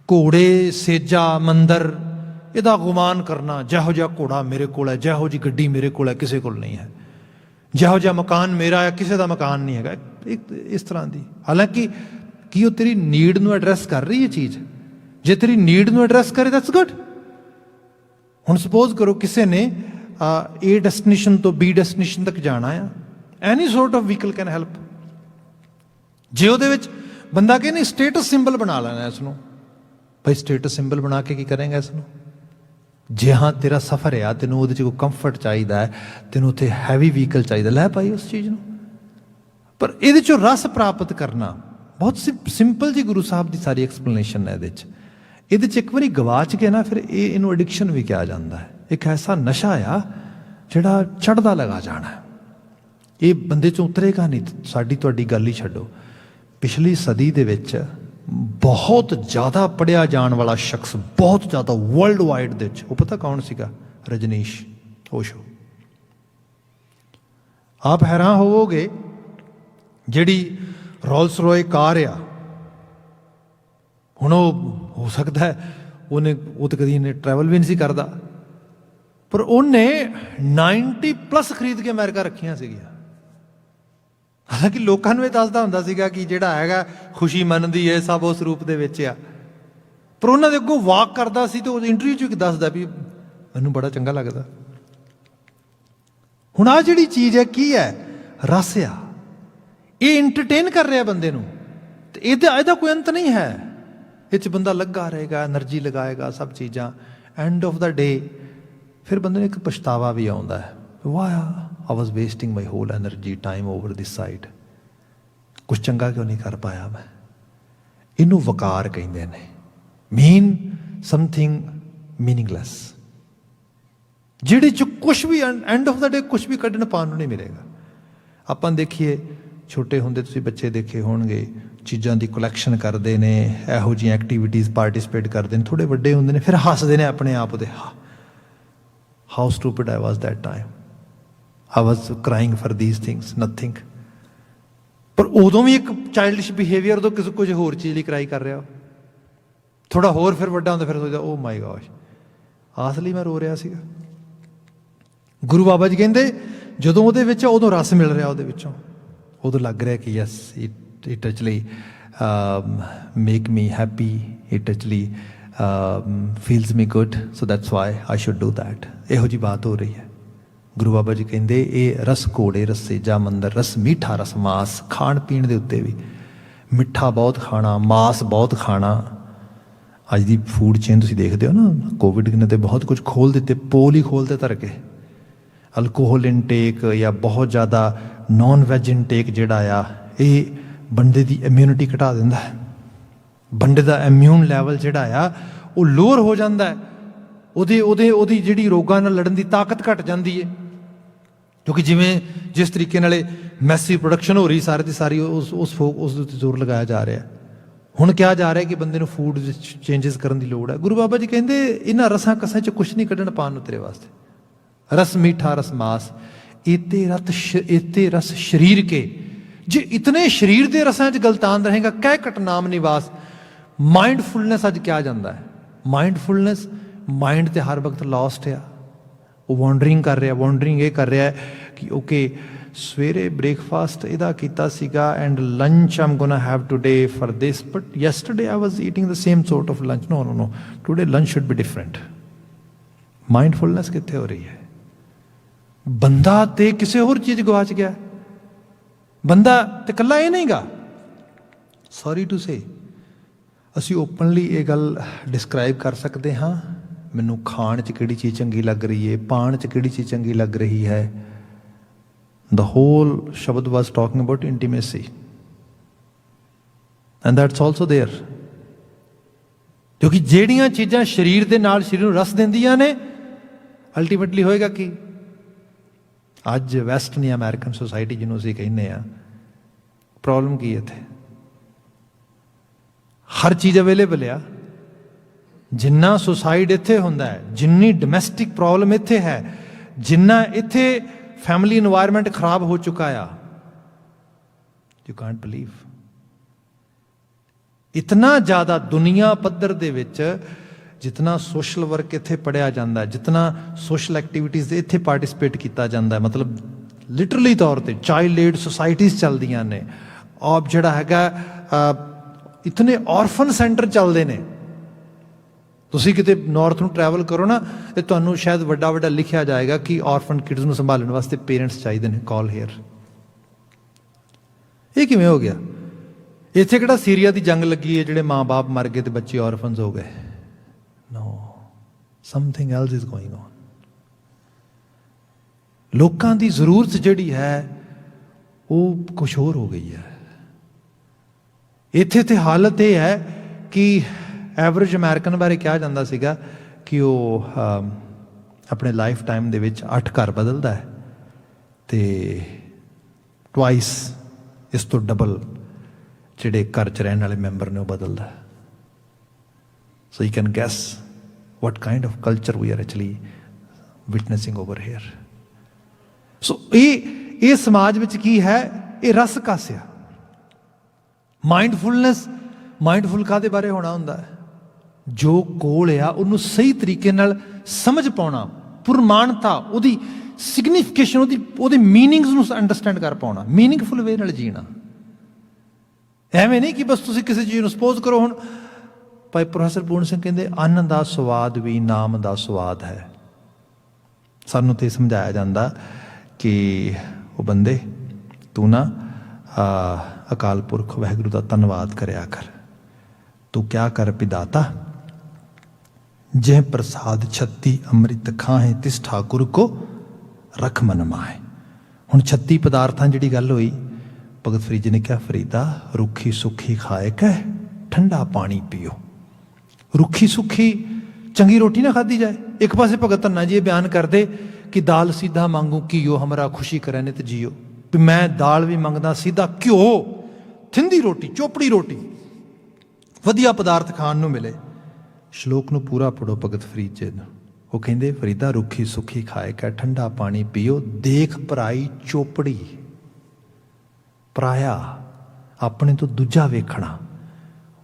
ਘੋੜੇ, ਸੇਜਾ, ਮੰਦਰ, ਇਹਦਾ ਗੁਮਾਨ ਕਰਨਾ, ਜਿਹੋ ਜਿਹਾ ਘੋੜਾ ਮੇਰੇ ਕੋਲ ਹੈ, ਜਿਹੋ ਜਿਹੀ ਗੱਡੀ ਮੇਰੇ ਕੋਲ ਹੈ, ਕਿਸੇ ਕੋਲ ਨਹੀਂ ਹੈ, ਜਿਹੋ ਜਿਹਾ ਮਕਾਨ ਮੇਰਾ ਹੈ, ਕਿਸੇ ਦਾ ਮਕਾਨ ਨਹੀਂ ਹੈਗਾ, ਇੱਕ ਇਸ ਤਰ੍ਹਾਂ ਦੀ। ਹਾਲਾਂਕਿ ਕੀ ਉਹ ਤੇਰੀ ਨੀਡ ਨੂੰ ਐਡਰੈਸ ਕਰ ਰਹੀ ਹੈ ਚੀਜ਼? ਜੇ ਤੇਰੀ ਨੀਡ ਨੂੰ ਐਡਰੈਸ ਕਰੇ, ਦੈਟਸ ਗੁੱਡ। ਹੁਣ ਸਪੋਜ਼ ਕਰੋ ਕਿਸੇ ਨੇ A ਡੈਸਟੀਨੇਸ਼ਨ ਤੋਂ B ਡੈਸਟੀਨੇਸ਼ਨ ਤੱਕ ਜਾਣਾ ਆ, any sort of vehicle can help. ਜੇ ਉਹਦੇ ਵਿੱਚ ਬੰਦਾ ਕਹੇ ਨਹੀਂ ਸਟੇਟਸ ਸਿੰਬਲ ਬਣਾ ਲੈਣਾ ਇਸ ਨੂੰ, ਭਾਈ ਸਟੇਟਸ ਸਿੰਬਲ ਬਣਾ ਕੇ ਕੀ ਕਰੇਗਾ ਇਸ ਨੂੰ? जे हाँ तेरा सफ़र आ, तेनों ਉਹਦੇ 'ਚ ਕੋਈ ਕੰਫਰਟ ਚਾਹੀਦਾ ਹੈ, ਤੈਨੂੰ ਉੱਥੇ ਹੈਵੀ ਵਹੀਕਲ ਚਾਹੀਦਾ, ਲੈ ਭਾਈ ਉਸ ਚੀਜ਼ ਨੂੰ। ਪਰ ਇਹਦੇ 'ਚੋਂ ਰਸ ਪ੍ਰਾਪਤ ਕਰਨਾ ਬਹੁਤ ਸਿੰਪਲ ਜੀ ਗੁਰੂ ਸਾਹਿਬ ਦੀ ਸਾਰੀ ਐਕਸਪਲੇਨੇਸ਼ਨ ਹੈ ਇਹਦੇ 'ਚ ਇੱਕ ਵਾਰੀ ਗਵਾਚ ਕੇ ਨਾ ਫਿਰ ਇਹਨੂੰ ਐਡਿਕਸ਼ਨ ਵੀ ਕਿਹਾ ਜਾਂਦਾ ਹੈ। ਇੱਕ ਐਸਾ ਨਸ਼ਾ ਆ ਜਿਹੜਾ ਚੜ੍ਹਦਾ ਲਗਾ ਜਾਣਾ, ਇਹ ਬੰਦੇ 'ਚੋਂ ਉਤਰੇਗਾ ਨਹੀਂ। ਸਾਡੀ ਤੁਹਾਡੀ ਗੱਲ ਹੀ ਛੱਡੋ, ਪਿਛਲੀ ਸਦੀ ਦੇ ਵਿੱਚ ਬਹੁਤ ਜ਼ਿਆਦਾ ਪੜ੍ਹਿਆ ਜਾਣ ਵਾਲਾ ਸ਼ਖਸ, ਬਹੁਤ ਜ਼ਿਆਦਾ ਵਰਲਡ ਵਾਈਡ ਦੇ ਵਿੱਚ, ਉਹ ਪਤਾ ਕੌਣ ਸੀਗਾ? ਰਜਨੀਸ਼ ਓਸ਼ੋ। ਆਪ ਹੈਰਾਨ ਹੋਵੋਗੇ, ਜਿਹੜੀ ਰੋਲਸ ਰੋਏ ਕਾਰ ਆ, ਹੁਣ ਉਹ ਹੋ ਸਕਦਾ ਹੈ ਉਹ ਤਾਂ ਕਦੀ ਇਹਨੇ ਟਰੈਵਲ ਵੀ ਨਹੀਂ ਸੀ ਕਰਦਾ, ਪਰ ਉਹਨੇ 90+ ਖਰੀਦ ਕੇ ਅਮਰੀਕਾ ਰੱਖੀਆਂ ਸੀਗੀਆਂ। ਹਾਲਾਂਕਿ ਲੋਕਾਂ ਨੂੰ ਇਹ ਦੱਸਦਾ ਹੁੰਦਾ ਸੀਗਾ ਕਿ ਜਿਹੜਾ ਹੈਗਾ ਖੁਸ਼ੀ ਮੰਨਦੀ ਹੈ ਸਭ ਉਸ ਰੂਪ ਦੇ ਵਿੱਚ ਆ, ਪਰ ਉਹਨਾਂ ਦੇ ਅੱਗੋਂ ਵਾਕ ਕਰਦਾ ਸੀ ਤੇ ਉਹ ਇੰਟਰਵਿਊ 'ਚ ਇੱਕ ਦੱਸਦਾ ਵੀ ਮੈਨੂੰ ਬੜਾ ਚੰਗਾ ਲੱਗਦਾ। ਹੁਣ ਆਹ ਜਿਹੜੀ ਚੀਜ਼ ਹੈ ਕੀ ਹੈ? ਰਸ ਆ। ਇਹ ਇੰਟਰਟੇਨ ਕਰ ਰਿਹਾ ਬੰਦੇ ਨੂੰ, ਤੇ ਇਹਦਾ ਕੋਈ ਅੰਤ ਨਹੀਂ ਹੈ। ਇਹ 'ਚ ਬੰਦਾ ਲੱਗਾ ਰਹੇਗਾ, એનર્ਜੀ ਲਗਾਏਗਾ, ਸਭ ਚੀਜ਼ਾਂ। ਐਂਡ ਆਫ ਦਾ ਡੇ ਫਿਰ ਬੰਦੇ ਨੂੰ ਇੱਕ ਪਛਤਾਵਾ ਵੀ ਆਉਂਦਾ ਹੈ, ਵਾਹ I was wasting my whole energy time over this side, ਕੁਛ ਚੰਗਾ ਕਿਉਂ ਨਹੀਂ ਕਰ ਪਾਇਆ ਮੈਂ। ਇਹਨੂੰ ਵਕਾਰ ਕਹਿੰਦੇ ਨੇ, mean something meaningless, ਜਿਹੜੇ 'ਚ ਕੁਛ ਵੀ ਐਂਡ ਆਫ ਦਾ ਡੇ ਕੁਛ ਵੀ ਕੱਢਣ ਪਾਉਣ ਨੂੰ ਨਹੀਂ ਮਿਲੇਗਾ। ਆਪਾਂ ਦੇਖੀਏ ਛੋਟੇ ਹੁੰਦੇ ਤੁਸੀਂ ਬੱਚੇ ਦੇਖੇ ਹੋਣਗੇ, ਚੀਜ਼ਾਂ ਦੀ ਕਲੈਕਸ਼ਨ ਕਰਦੇ ਨੇ, ਇਹੋ ਜਿਹੀਆਂ ਐਕਟੀਵਿਟੀਜ਼ ਪਾਰਟੀਸਪੇਟ ਕਰਦੇ ਨੇ, ਥੋੜ੍ਹੇ ਵੱਡੇ ਹੁੰਦੇ ਨੇ ਫਿਰ ਹੱਸਦੇ ਨੇ ਆਪਣੇ ਆਪ ਦੇ, how stupid I was that time, I was crying for these things, nothing। ਪਰ ਉਦੋਂ ਵੀ ਇੱਕ ਚਾਈਲਡਿਸ਼ ਬਿਹੇਵੀਅਰ ਤੋਂ ਕਿਸੇ ਕੁਝ ਹੋਰ ਚੀਜ਼ ਲਈ ਕਰਾਈ ਕਰ ਰਿਹਾ, ਥੋੜਾ ਹੋਰ ਫਿਰ ਵੱਡਾ ਹੁੰਦਾ ਫਿਰ ਸੋਚਦਾ ਓ ਮਾਈ ਗॉश, ਆਸ ਲਈ ਮੈਂ ਰੋ ਰਿਹਾ ਸੀਗਾ। ਗੁਰੂ ਬਾਬਾ ਜੀ ਕਹਿੰਦੇ ਜਦੋਂ ਉਹਦੇ ਵਿੱਚ ਉਦੋਂ ਰਸ ਮਿਲ ਰਿਹਾ, ਉਹਦੇ ਵਿੱਚੋਂ ਉਦੋਂ ਲੱਗ ਰਿਹਾ ਕਿ yes it actually make me happy, it actually feels me good, so that's why I should do that. ਇਹੋ ਜਿਹੀ ਬਾਤ ਹੋ ਰਹੀ ਹੈ। ਗੁਰੂ ਬਾਬਾ ਜੀ ਕਹਿੰਦੇ ਇਹ ਰਸ ਘੋੜੇ ਰਸੇ ਜਾ ਮੰਦਰ, ਰਸ ਮੀਠਾ ਰਸ ਮਾਸ। ਖਾਣ ਪੀਣ ਦੇ ਉੱਤੇ ਵੀ ਮਿੱਠਾ ਬਹੁਤ ਖਾਣਾ, ਮਾਸ ਬਹੁਤ ਖਾਣਾ। ਅੱਜ ਦੀ ਫੂਡ ਚੇਨ ਤੁਸੀਂ ਦੇਖਦੇ ਹੋ ਨਾ, ਕੋਵਿਡ ਨੇ ਤੇ ਬਹੁਤ ਕੁਝ ਖੋਲ੍ਹ ਦਿੱਤੇ, ਪੋਲ ਹੀ ਖੋਲ੍ਹਦੇ ਧਰ ਕੇ। ਅਲਕੋਹਲ ਇਨਟੇਕ ਜਾਂ ਬਹੁਤ ਜ਼ਿਆਦਾ ਨੌਨ ਵੈਜ ਇਨਟੇਕ ਜਿਹੜਾ ਆ, ਇਹ ਬੰਦੇ ਦੀ ਇਮਿਊਨਿਟੀ ਘਟਾ ਦਿੰਦਾ ਹੈ। ਬੰਦੇ ਦਾ ਇਮਿਊਨ ਲੈਵਲ ਜਿਹੜਾ ਆ ਉਹ ਲੋਅਰ ਹੋ ਜਾਂਦਾ ਹੈ, ਉਹਦੀ ਜਿਹੜੀ ਰੋਗਾਂ ਨਾਲ ਲੜਨ ਦੀ ਤਾਕਤ ਘਟ ਜਾਂਦੀ ਹੈ। ਕਿਉਂਕਿ ਜਿਸ ਤਰੀਕੇ ਨਾਲ ਮੈਸਿਵ ਪ੍ਰੋਡਕਸ਼ਨ ਹੋ ਰਹੀ ਸਾਰੀ ਦੀ ਸਾਰੀ, ਉਸ ਦੇ ਉੱਤੇ ਜ਼ੋਰ ਲਗਾਇਆ ਜਾ ਰਿਹਾ। ਹੁਣ ਕਿਹਾ ਜਾ ਰਿਹਾ ਕਿ ਬੰਦੇ ਨੂੰ ਫੂਡ ਵਿੱਚ ਚੇਂਜਸ ਕਰਨ ਦੀ ਲੋੜ ਹੈ। ਗੁਰੂ ਬਾਬਾ ਜੀ ਕਹਿੰਦੇ ਇਹਨਾਂ ਰਸਾਂ ਕਸਾਂ 'ਚ ਕੁਛ ਨਹੀਂ ਕੱਢਣ ਪਾਉਣ ਨੂੰ ਤੇਰੇ ਵਾਸਤੇ। रस मीठा रस मास, एते रस शरीर के, जे इतने शरीर के रसां च गलतान रहेगा कै कट नाम निवास। माइंडफुलनेस अज क्या जाता है? माइंडफुलनेस, माइंड तो हर वक्त लॉस्ट है, वो वॉन्डरिंग कर रहा, वॉन्डरिंग ये कर रहा है कि ओके सवेरे ब्रेकफास्ट इहदा कीता सीगा and lunch I am gonna have today for this, but yesterday I was eating the same sort of lunch, no today lunch should be different. Mindfulness कित्थे हो रही है? ਬੰਦਾ ਤੇ ਕਿਸੇ ਹੋਰ ਚੀਜ਼ ਗਵਾਚ ਗਿਆ। ਬੰਦਾ ਤੇ ਇਕੱਲਾ ਇਹ ਨਹੀਂ ਗਾ, ਸੌਰੀ ਟੂ ਸੇ, ਅਸੀਂ ਓਪਨਲੀ ਇਹ ਗੱਲ ਡਿਸਕ੍ਰਾਈਬ ਕਰ ਸਕਦੇ ਹਾਂ, ਮੈਨੂੰ ਖਾਣ 'ਚ ਕਿਹੜੀ ਚੀਜ਼ ਚੰਗੀ ਲੱਗ ਰਹੀ ਹੈ, ਪਾਣ 'ਚ ਕਿਹੜੀ ਚੀਜ਼ ਚੰਗੀ ਲੱਗ ਰਹੀ ਹੈ। The whole shabad was talking about intimacy and that's also there. ਕਿਉਂਕਿ ਜਿਹੜੀਆਂ ਚੀਜ਼ਾਂ ਸਰੀਰ ਦੇ ਨਾਲ ਸਰੀਰ ਨੂੰ ਰਸ ਦਿੰਦੀਆਂ ਨੇ, ਅਲਟੀਮੇਟਲੀ ਹੋਏਗਾ ਕੀ? ਅੱਜ ਵੈਸਟਰਨ ਜਾਂ ਅਮਰੀਕਨ ਸੋਸਾਇਟੀ ਜਿਹਨੂੰ ਅਸੀਂ ਕਹਿੰਦੇ ਹਾਂ, ਪ੍ਰੋਬਲਮ ਕੀ ਹੈ ਇੱਥੇ? ਹਰ ਚੀਜ਼ ਅਵੇਲੇਬਲ ਆ। ਜਿੰਨਾ ਸੁਸਾਈਡ ਇੱਥੇ ਹੁੰਦਾ ਹੈ, ਜਿੰਨੀ ਡੋਮੈਸਟਿਕ ਪ੍ਰੋਬਲਮ ਇੱਥੇ ਹੈ, ਜਿੰਨਾ ਇੱਥੇ ਫੈਮਿਲੀ ਇਨਵਾਇਰਮੈਂਟ ਖਰਾਬ ਹੋ ਚੁੱਕਾ ਆ, ਯੂ ਕਾਂਟ ਬਿਲੀਵ। ਇਤਨਾ ਜ਼ਿਆਦਾ ਦੁਨੀਆ ਪੱਧਰ ਦੇ ਵਿੱਚ ਜਿਤਨਾ ਸੋਸ਼ਲ ਵਰਕ ਇੱਥੇ ਪੜ੍ਹਿਆ ਜਾਂਦਾ, ਜਿਤਨਾ ਸੋਸ਼ਲ ਐਕਟੀਵਿਟੀਜ਼ ਦੇ ਇੱਥੇ ਪਾਰਟੀਸਪੇਟ ਕੀਤਾ ਜਾਂਦਾ, ਮਤਲਬ ਲਿਟਰਲੀ ਤੌਰ 'ਤੇ ਚਾਈਲਡ ਏਡ ਸੁਸਾਇਟੀਜ਼ ਚੱਲਦੀਆਂ ਨੇ, ਔਰ ਜਿਹੜਾ ਹੈਗਾ ਇਤਨੇ ਔਰਫਨ ਸੈਂਟਰ ਚੱਲਦੇ ਨੇ। ਤੁਸੀਂ ਕਿਤੇ ਨਾਰਥ ਨੂੰ ਟਰੈਵਲ ਕਰੋ ਨਾ, ਤੇ ਤੁਹਾਨੂੰ ਸ਼ਾਇਦ ਵੱਡਾ ਵੱਡਾ ਲਿਖਿਆ ਜਾਏਗਾ ਕਿ ਔਰਫਨ ਕਿਡਸ ਨੂੰ ਸੰਭਾਲਣ ਵਾਸਤੇ ਪੇਰੈਂਟਸ ਚਾਹੀਦੇ ਨੇ, ਕਾਲ ਹੇਅਰ। ਇਹ ਕਿਵੇਂ ਹੋ ਗਿਆ? ਇੱਥੇ ਕਿਹੜਾ ਸੀਰੀਆ ਦੀ ਜੰਗ ਲੱਗੀ ਹੈ ਜਿਹੜੇ ਮਾਂ ਬਾਪ ਮਰ ਗਏ ਤੇ ਬੱਚੇ ਔਰਫਨਸ ਹੋ ਗਏ? No, something else is going on. ਲੋਕਾਂ ਦੀ ਜ਼ਰੂਰਤ ਜਿਹੜੀ ਹੈ ਉਹ ਕੁਛ ਹੋਰ ਹੋ ਗਈ ਹੈ। ਇੱਥੇ ਤੇ ਹਾਲਤ ਇਹ ਹੈ ਕਿ ਐਵਰੇਜ ਅਮਰੀਕਨ ਬਾਰੇ ਕਿਹਾ ਜਾਂਦਾ ਸੀਗਾ ਕਿ ਉਹ ਆਪਣੇ ਲਾਈਫ ਟਾਈਮ ਦੇ ਵਿੱਚ 8 ਘਰ ਬਦਲਦਾ ਹੈ ਅਤੇ ਟਵਾਈਸ ਇਸ ਤੋਂ ਡਬਲ ਜਿਹੜੇ ਘਰ 'ਚ ਰਹਿਣ ਵਾਲੇ ਮੈਂਬਰ ਨੇ ਉਹ ਬਦਲਦਾ। So you can gas what kind of culture we are actually witnessing over here. So ਇਹ ਸਮਾਜ ਵਿੱਚ ਕੀ ਹੈ, ਇਹ ਰਸ ਕਸ ਆ। ਮਾਈਂਡਫੁਲ ਕਾਹਦੇ ਬਾਰੇ ਹੋਣਾ ਹੁੰਦਾ ਹੈ, ਜੋ ਕੋਲ ਆ ਉਹਨੂੰ ਸਹੀ ਤਰੀਕੇ ਨਾਲ ਸਮਝ ਪਾਉਣਾ, ਪੁਰਮਾਨਤਾ, ਉਹਦੀ ਸਿਗਨੀਫਿਕੇਸ਼ਨ, ਉਹਦੇ ਮੀਨਿੰਗਸ ਨੂੰ ਅੰਡਰਸਟੈਂਡ ਕਰ ਪਾਉਣਾ, ਮੀਨਿੰਗਫੁਲ ਵੇ ਨਾਲ ਜੀਣਾ। ਐਵੇਂ ਨਹੀਂ ਕਿ ਬਸ ਤੁਸੀਂ ਕਿਸੇ ਚੀਜ਼ ਨੂੰ ਸਪੋਜ਼ ਕਰੋ। ਹੁਣ ਭਾਈ ਪ੍ਰੋਫੈਸਰ ਪੂਰਨ ਸਿੰਘ ਕਹਿੰਦੇ ਅੰਨ ਦਾ ਸਵਾਦ ਵੀ ਨਾਮ ਦਾ ਸਵਾਦ ਹੈ। ਸਾਨੂੰ ਤੇ ਸਮਝਾਇਆ ਜਾਂਦਾ ਕਿ ਉਹ ਬੰਦੇ ਤੂੰ ਨਾ ਅਕਾਲ ਪੁਰਖ ਵਾਹਿਗੁਰੂ ਦਾ ਧੰਨਵਾਦ ਕਰਿਆ ਕਰ। ਤੂੰ ਕਿਆ ਕਰ ਵਿਦਾਤਾ, ਜੇ ਪ੍ਰਸਾਦ ਛੱਤੀ ਅੰਮ੍ਰਿਤ ਖਾਹੇ ਤਿਸ ਠਾਕੁਰ ਕੋ ਰਖ ਮਨ ਮਾਹੇ। ਹੁਣ 36 ਪਦਾਰਥਾਂ ਜਿਹੜੀ ਗੱਲ ਹੋਈ, ਭਗਤ ਫਰੀਦ ਜੀ ਨੇ ਕਿਹਾ ਫਰੀਦਾ ਰੁੱਖੀ ਸੁੱਖੀ ਖਾਏ ਕੈ ਠੰਡਾ ਪਾਣੀ ਪੀਓ। ਰੁੱਖੀ ਸੁੱਖੀ ਚੰਗੀ ਰੋਟੀ ਨਾ ਖਾਧੀ ਜਾਏ। ਇੱਕ ਪਾਸੇ ਭਗਤ ਧੰਨਾ ਜੀ ਇਹ ਬਿਆਨ ਕਰਦੇ ਕਿ ਦਾਲ ਸਿੱਧਾ ਮੰਗੂ ਘਿਓ ਹਮਰਾ ਖੁਸ਼ੀ ਕਰੇ ਨੇ ਤੇ ਜੀਓ, ਵੀ ਮੈਂ ਦਾਲ ਵੀ ਮੰਗਦਾ ਸਿੱਧਾ ਘਿਓ, ਥਿੰਦੀ ਰੋਟੀ, ਚੋਪੜੀ ਰੋਟੀ, ਵਧੀਆ ਪਦਾਰਥ ਖਾਣ ਨੂੰ ਮਿਲੇ। ਸ਼ਲੋਕ ਨੂੰ ਪੂਰਾ ਪੜੋ ਭਗਤ ਫਰੀਦ ਜੀ ਨੂੰ। ਉਹ ਕਹਿੰਦੇ ਫਰੀਦਾ ਰੁੱਖੀ ਸੁੱਖੀ ਖਾਏ ਕੈ ਠੰਡਾ ਪਾਣੀ ਪੀਓ, ਦੇਖ ਭਰਾਈ ਚੋਪੜੀ। ਪਰਾਇਆ ਆਪਣੇ ਤੋਂ ਦੂਜਾ ਵੇਖਣਾ,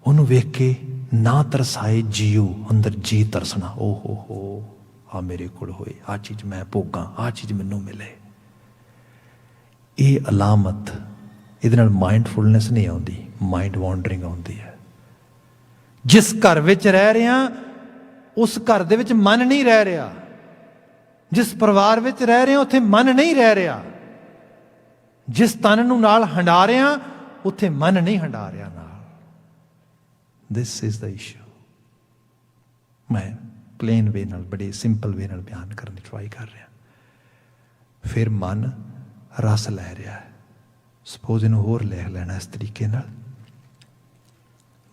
ਉਹਨੂੰ ਵੇਖ ਕੇ ਨਾ ਤਰਸਾਏ ਜੀਓ, ਅੰਦਰ ਜੀ ਤਰਸਣਾ। ਓ ਹੋ ਆ ਮੇਰੇ ਕੋਲ ਹੋਏ, ਆਹ ਚੀਜ਼ ਮੈਂ ਭੋਗਾਂ, ਆਹ ਚੀਜ਼ ਮੈਨੂੰ ਮਿਲੇ। ਇਹ ਅਲਾਮਤ, ਇਹਦੇ ਨਾਲ ਮਾਈਂਡਫੁਲਨੈਸ ਨਹੀਂ ਆਉਂਦੀ, ਮਾਈਂਡ ਵਾਂਡਰਿੰਗ ਆਉਂਦੀ ਹੈ। ਜਿਸ ਘਰ ਵਿੱਚ ਰਹਿ ਰਿਹਾ ਉਸ ਘਰ ਦੇ ਵਿੱਚ ਮਨ ਨਹੀਂ ਰਹਿ ਰਿਹਾ। ਜਿਸ ਪਰਿਵਾਰ ਵਿੱਚ ਰਹਿ ਰਹੇ ਉੱਥੇ ਮਨ ਨਹੀਂ ਰਹਿ ਰਿਹਾ। ਜਿਸ ਤਨ ਨੂੰ ਨਾਲ ਹੰਡਾ ਰਿਹਾ ਉੱਥੇ ਮਨ ਨਹੀਂ ਹੰਡਾ ਰਿਹਾ ਨਾਲ। This is the issue. ਮੈਂ ਪਲੇਨ ਵੇ ਨਾਲ, ਬੜੇ ਸਿੰਪਲ ਵੇ ਨਾਲ ਬਿਆਨ ਕਰਨ ਦੀ ਟਰਾਈ ਕਰ ਰਿਹਾ। ਫਿਰ ਮਨ ਰਸ ਲੈ ਰਿਹਾ ਹੈ। ਸਪੋਜ਼ ਇਹਨੂੰ ਹੋਰ ਲਿਖ ਲੈਣਾ ਇਸ ਤਰੀਕੇ ਨਾਲ,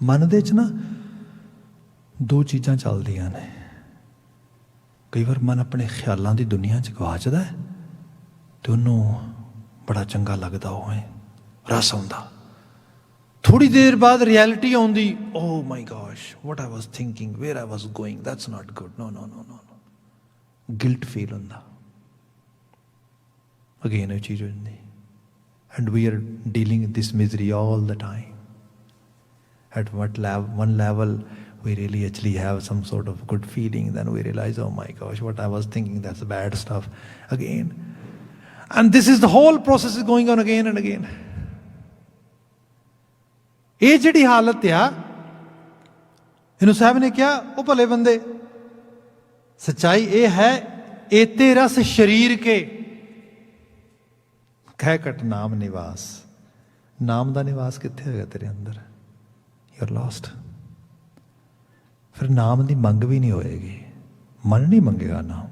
ਮਨ ਦੇ 'ਚ ਨਾ ਦੋ ਚੀਜ਼ਾਂ ਚੱਲਦੀਆਂ ਨੇ। ਕਈ ਵਾਰ ਮਨ ਆਪਣੇ ਖਿਆਲਾਂ ਦੀ ਦੁਨੀਆ 'ਚ ਗਵਾਚਦਾ ਹੈ ਅਤੇ ਉਹਨੂੰ ਬੜਾ ਚੰਗਾ ਲੱਗਦਾ, ਉਹ ਰਸ ਆਉਂਦਾ। ਥੋੜ੍ਹੀ ਦੇਰ ਬਾਅਦ ਰਿਐਲਿਟੀ ਆਉਂਦੀ, oh my gosh what I was thinking, where I was going, that's not good, no no no no no. Guilt feel ਹੁੰਦਾ, ਅਗੇਨ ਇਹ ਚੀਜ਼ ਹੋ ਜਾਂਦੀ। And we are dealing with this misery all the time. At one level we really actually have some sort of good feeling, then we realize, oh my gosh, what I was thinking, that's bad stuff again. And this is the whole process is going on again and again. ਇਹ ਜਿਹੜੀ ਹਾਲਤ ਆ, ਇਹਨੂੰ ਸਾਹਿਬ ਨੇ ਕਿਹਾ ਉਹ ਭਲੇ ਬੰਦੇ, ਸੱਚਾਈ ਇਹ ਹੈ ਏਤੇ ਰਸ ਸ਼ਰੀਰ ਕੇ ਕਹਿ ਕਟ ਨਾਮ ਨਿਵਾਸ। ਨਾਮ ਦਾ ਨਿਵਾਸ ਕਿੱਥੇ ਹੋਇਆ ਤੇਰੇ ਅੰਦਰ? You are lost. ਫਿਰ ਨਾਮ ਦੀ ਮੰਗ ਵੀ ਨਹੀਂ ਹੋਏਗੀ। ਮਨ ਨਹੀਂ ਮੰਗੇਗਾ ਨਾਮ।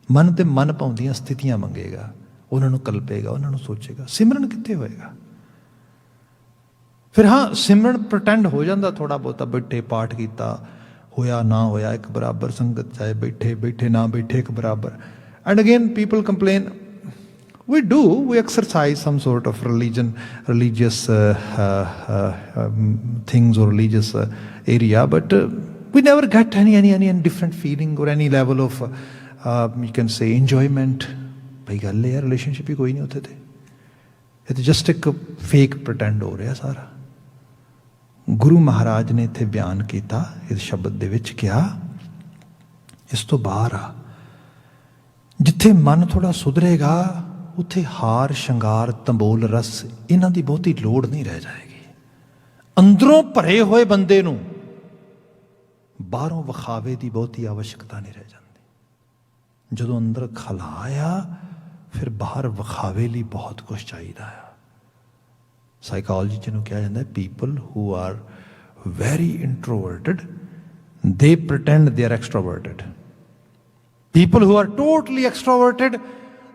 ਮਨ ਤੇ ਮਨ ਪਾਉਂਦੀਆਂ ਸਥਿਤੀਆਂ ਮੰਗੇਗਾ, ਉਹਨਾਂ ਨੂੰ ਕਲਪੇਗਾ, ਉਹਨਾਂ ਨੂੰ ਸੋਚੇਗਾ। ਸਿਮਰਨ ਕਿੱਥੇ ਹੋਏਗਾ? ਫਿਰ ਹਾਂ, ਸਿਮਰਨ ਪ੍ਰਟੈਂਡ ਹੋ ਜਾਂਦਾ ਥੋੜ੍ਹਾ ਬਹੁਤਾ, ਬੈਠੇ ਪਾਠ ਕੀਤਾ, ਹੋਇਆ ਨਾ ਹੋਇਆ ਇੱਕ ਬਰਾਬਰ, ਸੰਗਤ ਚਾਹੇ ਬੈਠੇ ਨਾ ਬੈਠੇ ਇੱਕ ਬਰਾਬਰ। And again people complain, we exercise some sort of religious things or religious area, but we never get any different feeling or any level of you can say enjoyment. ਭਾਈ ਗੱਲ ਇਹ ਰਿਲੇਸ਼ਨਸ਼ਿਪ ਹੀ ਕੋਈ ਨਹੀਂ ਉੱਥੇ ਤੇ, ਇਹ ਤਾਂ ਜਸਟ ਇੱਕ fake pretend ਹੋ ਰਿਹਾ ਸਾਰਾ। ਗੁਰੂ ਮਹਾਰਾਜ ਨੇ ਇੱਥੇ ਬਿਆਨ ਕੀਤਾ ਇਸ ਸ਼ਬਦ ਦੇ ਵਿੱਚ, ਕਿਹਾ ਇਸ ਤੋਂ ਬਾਹਰ ਆ, ਜਿੱਥੇ ਮਨ ਥੋੜ੍ਹਾ ਸੁਧਰੇਗਾ ਉੱਥੇ ਹਾਰ ਸ਼ਿੰਗਾਰ ਤੰਬੋਲ ਰਸ ਇਹਨਾਂ ਦੀ ਬਹੁਤੀ ਲੋੜ ਨਹੀਂ ਰਹਿ ਜਾਏਗੀ। ਅੰਦਰੋਂ ਭਰੇ ਹੋਏ ਬੰਦੇ ਨੂੰ ਬਾਹਰੋਂ ਵਿਖਾਵੇ ਦੀ ਬਹੁਤੀ ਆਵਸ਼ਕਤਾ ਨਹੀਂ ਰਹਿ ਜਾਂਦੀ। ਜਦੋਂ ਅੰਦਰ ਖਲਾ ਆ ਫਿਰ ਬਾਹਰ ਵਿਖਾਵੇ ਲਈ ਬਹੁਤ ਕੁਛ ਚਾਹੀਦਾ ਆ। ਸਾਈਕੋਲੋਜੀ 'ਚ ਇਹਨੂੰ ਕਿਹਾ ਜਾਂਦਾ, people who are very introverted they pretend they are extroverted. People who are totally extroverted,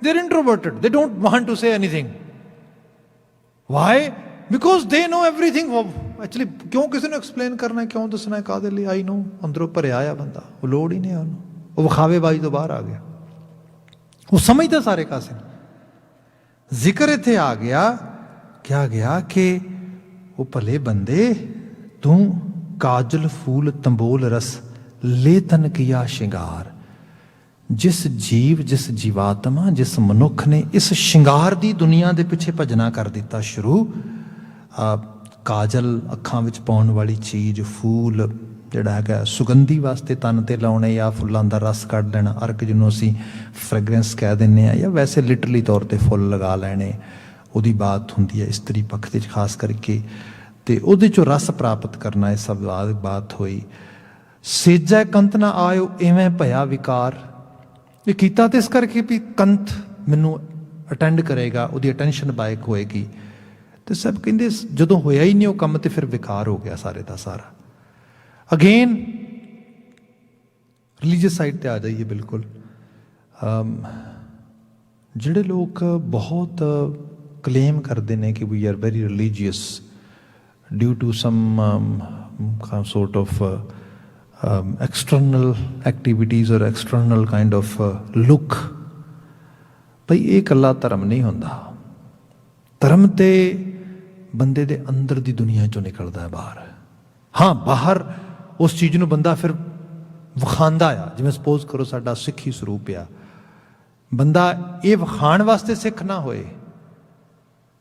they're introverted. They don't want to say anything. Why? Because they know everything. Actually, ਕਿਉਂ ਕਿਸੇ ਨੂੰ ਐਕਸਪਲੇਨ ਕਰਨਾ, ਕਿਉਂ ਦੱਸਣਾ, ਕਾਹਦੇ ਲਈ? ਆਈ ਨੋ, ਅੰਦਰੋਂ ਭਰਿਆ ਆ ਬੰਦਾ, ਉਹ ਲੋੜ ਹੀ ਨਹੀਂ ਹੈ ਉਹਨੂੰ, ਉਹ ਵਿਖਾਵੇਬਾਜ਼ੀ ਤੋਂ ਬਾਹਰ ਆ ਗਿਆ, ਉਹ ਸਮਝਦਾ ਸਾਰੇ ਕਾਸੇ। ਜ਼ਿਕਰ ਇੱਥੇ ਆ ਗਿਆ, ਕਿਹਾ ਗਿਆ ਕਿ ਉਹ ਭਲੇ ਬੰਦੇ, ਤੂੰ ਕਾਜਲ ਫੂਲ ਤੰਬੋਲ ਰਸ ਲੈ ਤਨ ਕੀਆ ਸ਼ਿੰਗਾਰ। ਜਿਸ ਜੀਵ, ਜਿਸ ਜੀਵਾਤਮਾ, ਜਿਸ ਮਨੁੱਖ ਨੇ ਇਸ ਸ਼ਿੰਗਾਰ ਦੀ ਦੁਨੀਆ ਦੇ ਪਿੱਛੇ ਭੱਜਣਾ ਕਰ ਦਿੱਤਾ ਸ਼ੁਰੂ, ਕਾਜਲ ਅੱਖਾਂ ਵਿੱਚ ਪਾਉਣ ਵਾਲੀ ਚੀਜ਼, ਫੂਲ ਜਿਹੜਾ ਹੈਗਾ ਸੁਗੰਧੀ ਵਾਸਤੇ ਤਨ 'ਤੇ ਲਾਉਣੇ, ਜਾਂ ਫੁੱਲਾਂ ਦਾ ਰਸ ਕੱਢ ਲੈਣਾ, ਅਰਕ ਜਿਹਨੂੰ ਅਸੀਂ ਫ੍ਰੈਗਰੈਂਸ ਕਹਿ ਦਿੰਦੇ ਹਾਂ, ਜਾਂ ਵੈਸੇ ਲਿਟਰਲੀ ਤੌਰ 'ਤੇ ਫੁੱਲ ਲਗਾ ਲੈਣੇ, ਉਹਦੀ ਬਾਤ ਹੁੰਦੀ ਹੈ ਇਸਤਰੀ ਪੱਖ 'ਤੇ ਖਾਸ ਕਰਕੇ, ਅਤੇ ਉਹਦੇ 'ਚੋਂ ਰਸ ਪ੍ਰਾਪਤ ਕਰਨਾ, ਇਹ ਸਭ ਬਾਤ ਹੋਈ। ਸੇਜੈ ਕੰਤ ਨਾ ਆਇਓ ਇਵੇਂ ਭਇਆ ਵਿਕਾਰ। ਇਹ ਕੀਤਾ ਤਾਂ ਇਸ ਕਰਕੇ ਵੀ ਕੰਤ ਮੈਨੂੰ ਅਟੈਂਡ ਕਰੇਗਾ, ਉਹਦੀ ਅਟੈਂਸ਼ਨ ਬਾਇਕ ਹੋਏਗੀ, ਤੇ ਸਭ ਕਹਿੰਦੇ ਜਦੋਂ ਹੋਇਆ ਹੀ ਨਹੀਂ ਉਹ ਕੰਮ, ਤੇ ਫਿਰ ਵਿਕਾਰ ਹੋ ਗਿਆ ਸਾਰੇ ਦਾ ਸਾਰਾ। ਅਗੇਨ ਰਿਲੀਜੀਅਸ ਸਾਈਡ 'ਤੇ ਆ ਜਾਈਏ। ਬਿਲਕੁਲ ਜਿਹੜੇ ਲੋਕ ਬਹੁਤ ਕਲੇਮ ਕਰਦੇ ਨੇ ਕਿ we are very religious due to some sort of external activities or external kind of look, ਭਈ ਇਹ ਇਕੱਲਾ ਧਰਮ ਨਹੀਂ ਹੁੰਦਾ। ਧਰਮ ਤੇ ਬੰਦੇ ਦੇ ਅੰਦਰ ਦੀ ਦੁਨੀਆ 'ਚੋਂ ਨਿਕਲਦਾ ਹੈ ਬਾਹਰ। ਹਾਂ, ਬਾਹਰ ਉਸ ਚੀਜ਼ ਨੂੰ ਬੰਦਾ ਫਿਰ ਵਿਖਾਉਂਦਾ ਆ, ਜਿਵੇਂ ਸਪੋਜ਼ ਕਰੋ ਸਾਡਾ ਸਿੱਖੀ ਸਰੂਪ ਆ, ਬੰਦਾ ਇਹ ਵਿਖਾਉਣ ਵਾਸਤੇ ਸਿੱਖ ਨਾ ਹੋਏ,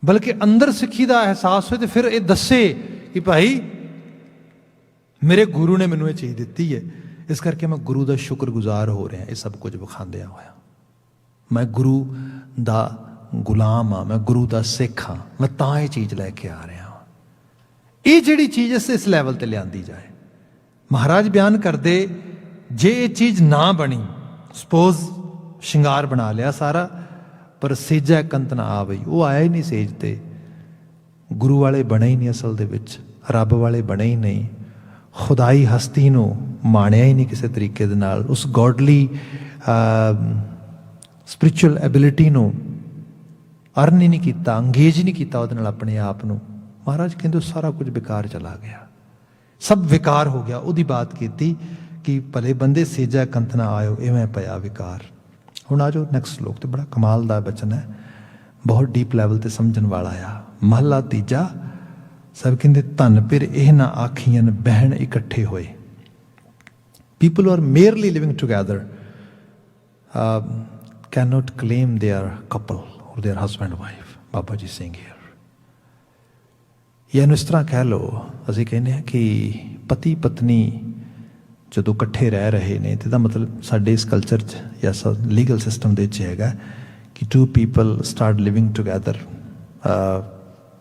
ਬਲਕਿ ਅੰਦਰ ਸਿੱਖੀ ਦਾ ਅਹਿਸਾਸ ਹੋਏ, ਤੇ ਫਿਰ ਇਹ ਦੱਸੇ ਕਿ ਭਾਈ ਮੇਰੇ ਗੁਰੂ ਨੇ ਮੈਨੂੰ ਇਹ ਚੀਜ਼ ਦਿੱਤੀ ਹੈ, ਇਸ ਕਰਕੇ ਮੈਂ ਗੁਰੂ ਦਾ ਸ਼ੁਕਰਗੁਜ਼ਾਰ ਹੋ ਰਿਹਾ। ਇਹ ਸਭ ਕੁਝ ਵਿਖਾਉਂਦਿਆਂ ਹੋਇਆ ਮੈਂ ਗੁਰੂ ਦਾ ਗੁਲਾਮ ਹਾਂ, ਮੈਂ ਗੁਰੂ ਦਾ ਸਿੱਖ ਹਾਂ, ਮੈਂ ਤਾਂ ਇਹ ਚੀਜ਼ ਲੈ ਕੇ ਆ ਰਿਹਾ ਹਾਂ। ਇਹ ਜਿਹੜੀ ਚੀਜ਼ ਇਸ ਲੈਵਲ 'ਤੇ ਲਿਆਂਦੀ ਜਾਏ। ਮਹਾਰਾਜ ਬਿਆਨ ਕਰਦੇ, ਜੇ ਇਹ ਚੀਜ਼ ਨਾ ਬਣੀ, ਸਪੋਜ਼ ਸ਼ਿੰਗਾਰ ਬਣਾ ਲਿਆ ਸਾਰਾ, ਪਰ ਸੇਜੈ ਕੰਤ ਨਾ ਆ ਬਈ, ਉਹ ਆਇਆ ਹੀ ਨਹੀਂ ਸੇਜ 'ਤੇ, ਗੁਰੂ ਵਾਲੇ ਬਣੇ ਹੀ ਨਹੀਂ, ਅਸਲ ਦੇ ਵਿੱਚ ਰੱਬ ਵਾਲੇ ਬਣੇ ਹੀ ਨਹੀਂ, ਖੁਦਾਈ ਹਸਤੀ ਨੂੰ ਮਾਣਿਆ ਹੀ ਨਹੀਂ ਕਿਸੇ ਤਰੀਕੇ ਦੇ ਨਾਲ, ਉਸ ਗੋਡਲੀ ਸਪਿਰਿਚੁਅਲ ਐਬਿਲਿਟੀ ਨੂੰ ਅਰਨ ਹੀ ਨਹੀਂ ਕੀਤਾ, ਅੰਗੇਜ ਨਹੀਂ ਕੀਤਾ ਉਹਦੇ ਨਾਲ ਆਪਣੇ ਆਪ ਨੂੰ। ਮਹਾਰਾਜ ਕਹਿੰਦੇ ਸਾਰਾ ਕੁਝ ਬੇਕਾਰ ਚਲਾ ਗਿਆ, ਸਭ ਵਿਕਾਰ ਹੋ ਗਿਆ। ਉਹਦੀ ਬਾਤ ਕੀਤੀ ਕਿ ਭਲੇ ਬੰਦੇ ਸੇਜਾ ਕੰਤ ਨਾ ਆਇਓ ਇਵੇਂ ਪਿਆ ਵਿਕਾਰ। ਹੁਣ ਆ ਜਾਓ ਨੈਕਸਟ ਸਲੋਕ, ਤੇ ਬੜਾ ਕਮਾਲ ਦਾ ਬਚਨ ਹੈ, ਬਹੁਤ ਡੀਪ ਲੈਵਲ 'ਤੇ ਸਮਝਣ ਵਾਲਾ ਆ। ਮਹਲਾ ਤੀਜਾ। ਸਭ ਕਹਿੰਦੇ ਧਨ ਫਿਰ ਇਹ ਨਾ ਆਖੀਆਂ ਬਹਿਣ ਇਕੱਠੇ ਹੋਏ। People are merely living together can not claim they are couple or they R husband wife. Baba ji Singh hair. ਇਹਨੂੰ ਇਸ ਤਰ੍ਹਾਂ ਕਹਿ ਲਓ, ਅਸੀਂ ਕਹਿੰਦੇ ਹਾਂ ਕਿ ਪਤੀ ਪਤਨੀ ਜਦੋਂ ਇਕੱਠੇ ਰਹਿ ਰਹੇ ਨੇ, ਤੇ ਇਹਦਾ ਮਤਲਬ ਸਾਡੇ ਇਸ ਕਲਚਰ 'ਚ ਜਾਂ ਲੀਗਲ ਸਿਸਟਮ ਦੇ ਵਿੱਚ ਹੈਗਾ ਕਿ two people start living together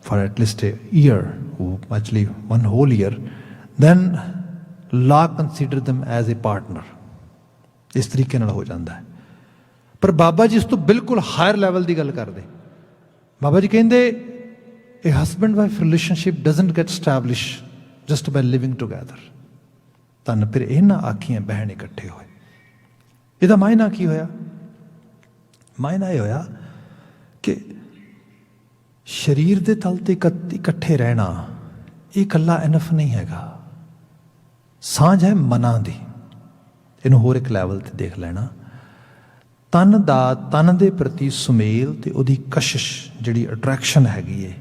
for at least a year, actually one whole year, then law consider them as a partner। ਇਸ ਤਰੀਕੇ ਨਾਲ ਹੋ ਜਾਂਦਾ ਹੈ। ਪਰ ਬਾਬਾ ਜੀ ਇਸ ਤੋਂ ਬਿਲਕੁਲ ਹਾਇਰ ਲੈਵਲ ਦੀ ਗੱਲ ਕਰਦੇ। ਬਾਬਾ ਜੀ ਕਹਿੰਦੇ a husband wife relationship doesn't get established just by living together। ਧਨ ਫਿਰ ਇਹ ਨਾ ਆਖੀਆਂ ਬਹਿਣ ਇਕੱਠੇ ਹੋਏ। ਇਹਦਾ ਮਾਇਨਾ ਕੀ ਹੋਇਆ? ਮਾਇਨਾ ਇਹ ਹੋਇਆ ਕਿ ਸਰੀਰ ਦੇ ਤਲ 'ਤੇ ਇਕੱਠੇ ਰਹਿਣਾ ਇਹ ਇਕੱਲਾ ਇਨਫ ਨਹੀਂ ਹੈਗਾ। ਸਾਂਝ ਹੈ ਮਨਾਂ ਦੀ। ਇਹਨੂੰ ਹੋਰ ਇੱਕ ਲੈਵਲ 'ਤੇ ਦੇਖ ਲੈਣਾ। ਤਨ ਦਾ ਤਨ ਦੇ ਪ੍ਰਤੀ ਸੁਮੇਲ ਤੇ ਉਹਦੀ ਕਸ਼ਿਸ਼, ਜਿਹੜੀ ਅਟਰੈਕਸ਼ਨ ਹੈਗੀ ਏ,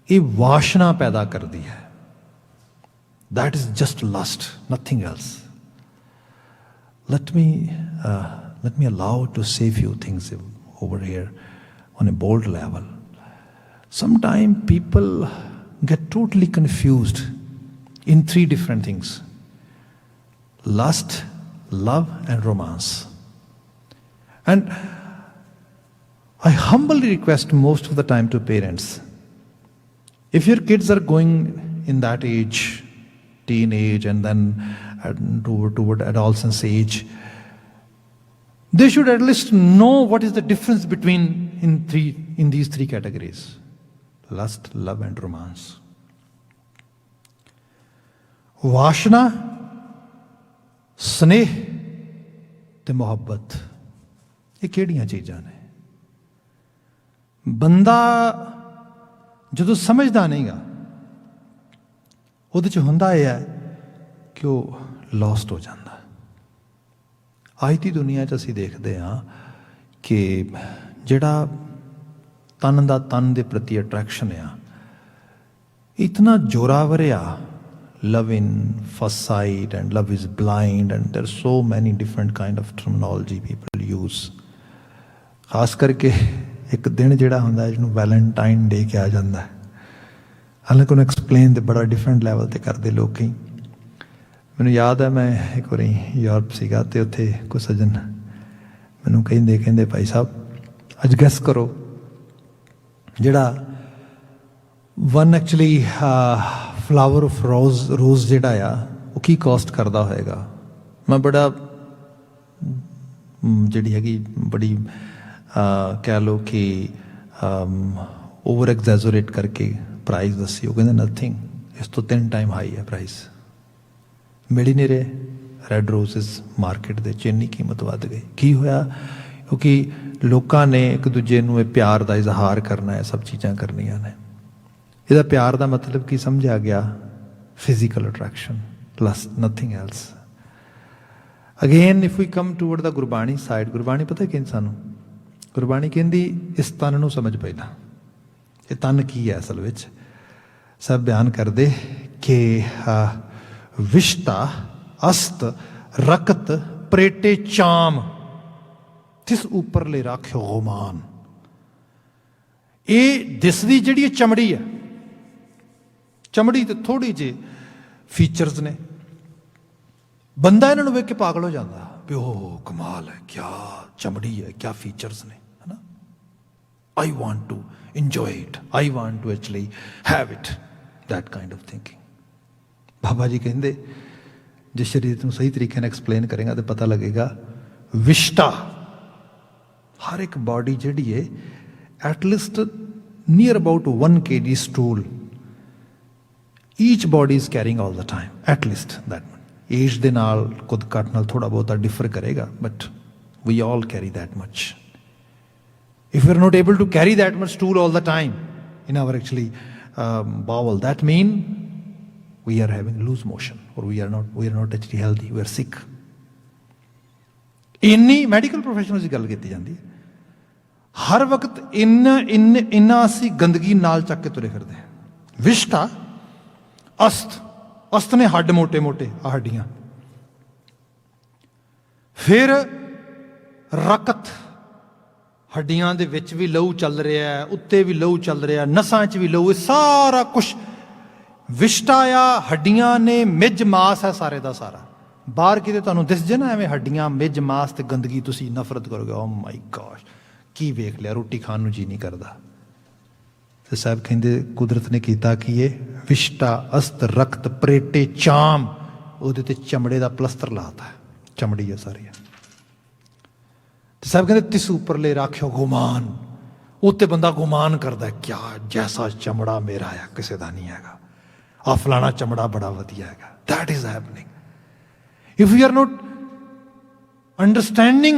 ਇਹ ਵਾਸ਼ਨਾ ਪੈਦਾ ਕਰਦੀ ਹੈ। that is just lust, nothing else। let me allow to say few things over here on a bold level। Sometimes people get totally confused in three different things: lust, love, and romance। And I humbly request most of the time to parents, if your kids are going in that age, teenage and then toward adolescence age, they should at least know what is the difference between in these three categories: lust, love, and romance। वासना, स्नेह ਤੇ ਮੁਹੱਬਤ, ਇਹ ਕਿਹੜੀਆਂ ਚੀਜ਼ਾਂ ਨੇ? ਬੰਦਾ ਜਦੋਂ ਸਮਝਦਾ ਨਹੀਂਗਾ, ਉਹਦੇ 'ਚ ਹੁੰਦਾ ਇਹ ਹੈ ਕਿ ਉਹ ਲੋਸਟ ਹੋ ਜਾਂਦਾ। ਅੱਜ ਦੀ ਦੁਨੀਆ 'ਚ ਅਸੀਂ ਦੇਖਦੇ ਹਾਂ ਕਿ ਜਿਹੜਾ ਤਨ ਦਾ ਤਨ ਦੇ ਪ੍ਰਤੀ ਅਟਰੈਕਸ਼ਨ ਆ, ਇਤਨਾ ਜ਼ੋਰਾਵਰ ਆ। Love in first sight and love is blind and there so many different kind of terminology people use. ਖਾਸ ਕਰਕੇ ਇੱਕ ਦਿਨ ਜਿਹੜਾ ਹੁੰਦਾ ਜਿਹਨੂੰ ਵੈਲੈਂਟਾਈਨ ਡੇ ਕਿਹਾ ਜਾਂਦਾ, ਹਾਲਾਂਕਿ ਉਹਨੂੰ ਐਕਸਪਲੇਨ ਤੇ ਬੜਾ ਡਿਫਰੈਂਟ ਲੈਵਲ 'ਤੇ ਕਰਦੇ ਲੋਕ। ਮੈਨੂੰ ਯਾਦ ਹੈ ਮੈਂ ਇੱਕ ਵਾਰੀ ਯੂਰਪ ਸੀਗਾ ਅਤੇ ਉੱਥੇ ਕੋਈ ਸੱਜਣ ਮੈਨੂੰ ਕਹਿੰਦੇ ਭਾਈ ਸਾਹਿਬ ਅੱਜ ਗੈਸ ਕਰੋ ਜਿਹੜਾ ਵਨ ਐਕਚੁਅਲੀ ਫਲਾਵਰ ਆਫ ਰੋਜ਼ ਜਿਹੜਾ ਆ ਉਹ ਕੀ ਕੋਸਟ ਕਰਦਾ ਹੋਏਗਾ। ਮੈਂ ਬੜਾ ਜਿਹੜੀ ਹੈਗੀ ਬੜੀ ਕਹਿ ਲਓ ਕਿ ਓਵਰ ਐਗਜ਼ੈਜੋਰੇਟ ਕਰਕੇ ਪ੍ਰਾਈਸ ਦੱਸੀ। ਉਹ ਕਹਿੰਦੇ ਨਥਿੰਗ, ਇਸ ਤੋਂ 3 ਟਾਈਮ ਹਾਈ ਹੈ ਪ੍ਰਾਈਸ। ਮਿਲ ਹੀ ਨਹੀਂ ਰਹੇ ਰੈੱਡ ਰੋਜ਼ਿਸ ਮਾਰਕੀਟ ਦੇ 'ਚ, ਇੰਨੀ ਕੀਮਤ ਵੱਧ ਗਈ। ਕੀ ਹੋਇਆ? ਕਿਉਂਕਿ ਲੋਕਾਂ ਨੇ ਇੱਕ ਦੂਜੇ ਨੂੰ ਇਹ ਪਿਆਰ ਦਾ ਇਜ਼ਹਾਰ ਕਰਨਾ, ਇਹ ਸਭ ਚੀਜ਼ਾਂ ਕਰਨੀਆਂ ਨੇ। ਇਹਦਾ ਪਿਆਰ ਦਾ ਮਤਲਬ ਕੀ ਸਮਝਿਆ ਗਿਆ? Physical attraction plus nothing else. Again if we come toward the Gurbani side, Gurbani ਪਤਾ ਕਹਿੰਦੀ ਸਾਨੂੰ, ਗੁਰਬਾਣੀ ਕਹਿੰਦੀ ਇਸ ਤਨ ਨੂੰ ਸਮਝ ਪਹਿਲਾਂ। ਇਹ ਤਨ ਕੀ ਹੈ ਅਸਲ ਵਿੱਚ? ਸਭ ਬਿਆਨ ਕਰਦੇ ਕਿ ਵਿਸ਼ਤਾ ਅਸਤ ਰਕਤ ਪ੍ਰੇਟੇ ਚਾਮ ਤਿਸ ਉੱਪਰਲੇ ਰਾਖਿਓ ਗੁਮਾਨ। ਇਹ ਦਿਸਦੀ ਜਿਹੜੀ ਇਹ ਚਮੜੀ ਹੈ, ਚਮੜੀ ਤੇ ਥੋੜੀ ਜਿਹੀ ਫੀਚਰਸ ਨੇ। ਬੰਦਾ ਇਹਨਾਂ ਨੂੰ ਵੇਖ ਕੇ ਪਾਗਲ ਹੋ ਜਾਂਦਾ ਵੀ ਉਹ ਕਮਾਲ ਹੈ, ਕਿਆ ਚਮੜੀ ਹੈ, ਕਿਆ ਫੀਚਰਸ ਨੇ, ਹੈ ਨਾ। I want to enjoy it, I want to actually have it, that kind of thinking. Baba ji ਕਹਿੰਦੇ ਜੇ ਸਰੀਰ ਨੂੰ ਸਹੀ ਤਰੀਕੇ ਨਾਲ ਐਕਸਪਲੇਨ ਕਰੇਗਾ ਤਾਂ ਪਤਾ ਲੱਗੇਗਾ। ਵਿਸ਼ਟਾ ਹਰ ਇੱਕ ਬਾਡੀ ਜਿਹੜੀ ਹੈ at least near about 1 kg stool each body is carrying all the time, at least that much. Age ਦੇ ਨਾਲ ਕੁਦ ਘੱਟ ਨਾਲ ਥੋੜਾ ਬਹੁਤਾ ਡਿਫਰ ਕਰੇਗਾ, but we all carry that much. If we are not able to carry that much stool all the time in our actually bowel, that means we are having loose motion, or we are not actually healthy, we are sick. ਇੰਨੀ medical professional ਦੀ ਗੱਲ ਕੀਤੀ ਜਾਂਦੀ ਹੈ। ਹਰ ਵਕਤ ਇੰਨਾ ਅਸੀਂ ਗੰਦਗੀ ਨਾਲ ਚੱਕ ਕੇ ਤੁਰੇ ਫਿਰਦੇ ਹਾਂ। ਵਿਸ਼ਟਾ ਅਸਤ ਨੇ ਹੱਡ ਮੋਟੇ ਮੋਟੇ ਆ ਹੱਡੀਆਂ। ਫਿਰ ਰਕਤ, ਹੱਡੀਆਂ ਦੇ ਵਿੱਚ ਵੀ ਲਹੂ ਚੱਲ ਰਿਹਾ, ਉੱਤੇ ਵੀ ਲਹੂ ਚੱਲ ਰਿਹਾ, ਨਸਾਂ 'ਚ ਵੀ ਲਹੂ, ਇਹ ਸਾਰਾ ਕੁਛ ਵਿਸ਼ਟਾ ਆ। ਹੱਡੀਆਂ ਨੇ, ਮਿੱਝ ਮਾਸ ਹੈ ਸਾਰੇ ਦਾ ਸਾਰਾ। ਬਾਹਰ ਕਿਤੇ ਤੁਹਾਨੂੰ ਦਿਸ ਜੇ ਨਾ ਐਵੇਂ ਹੱਡੀਆਂ, ਮਿੱਝ ਮਾਸ ਤੇ ਗੰਦਗੀ, ਤੁਸੀਂ ਨਫ਼ਰਤ ਕਰੋਗੇ, ਓ ਮਾਈ ਗॉड ਕੀ ਵੇਖ ਲਿਆ, ਰੋਟੀ ਖਾਣ ਨੂੰ ਜੀ ਨਹੀਂ ਕਰਦਾ। ਤੇ ਸਾਹਿਬ ਕਹਿੰਦੇ ਕੁਦਰਤ ਨੇ ਕੀਤਾ ਕੀ ਇਹ? ਵਿਸ਼ਟਾ ਅਸਤ ਰਕਤ ਪ੍ਰੇਟੇ ਚਾਮ, ਉਹਦੇ ਤੇ ਚਮੜੇ ਦਾ ਪਲਸਤਰ ਲਾਤਾ, ਚਮੜੀ ਹੈ ਸਾਰੀ। ਤੇ ਸਾਹਿਬ ਕਹਿੰਦੇ ਤਿਸ ਉੱਪਰਲੇ ਰਾਖਿਓ ਗੁਮਾਨ, ਉੱਤੇ ਬੰਦਾ ਗੁਮਾਨ ਕਰਦਾ ਕਿਆ ਜੈਸਾ ਚਮੜਾ ਮੇਰਾ ਆ ਕਿਸੇ ਦਾ ਨਹੀਂ ਹੈਗਾ, ਆ ਫਲਾਣਾ ਚਮੜਾ ਬੜਾ ਵਧੀਆ ਹੈਗਾ। that is happening. If we are not understanding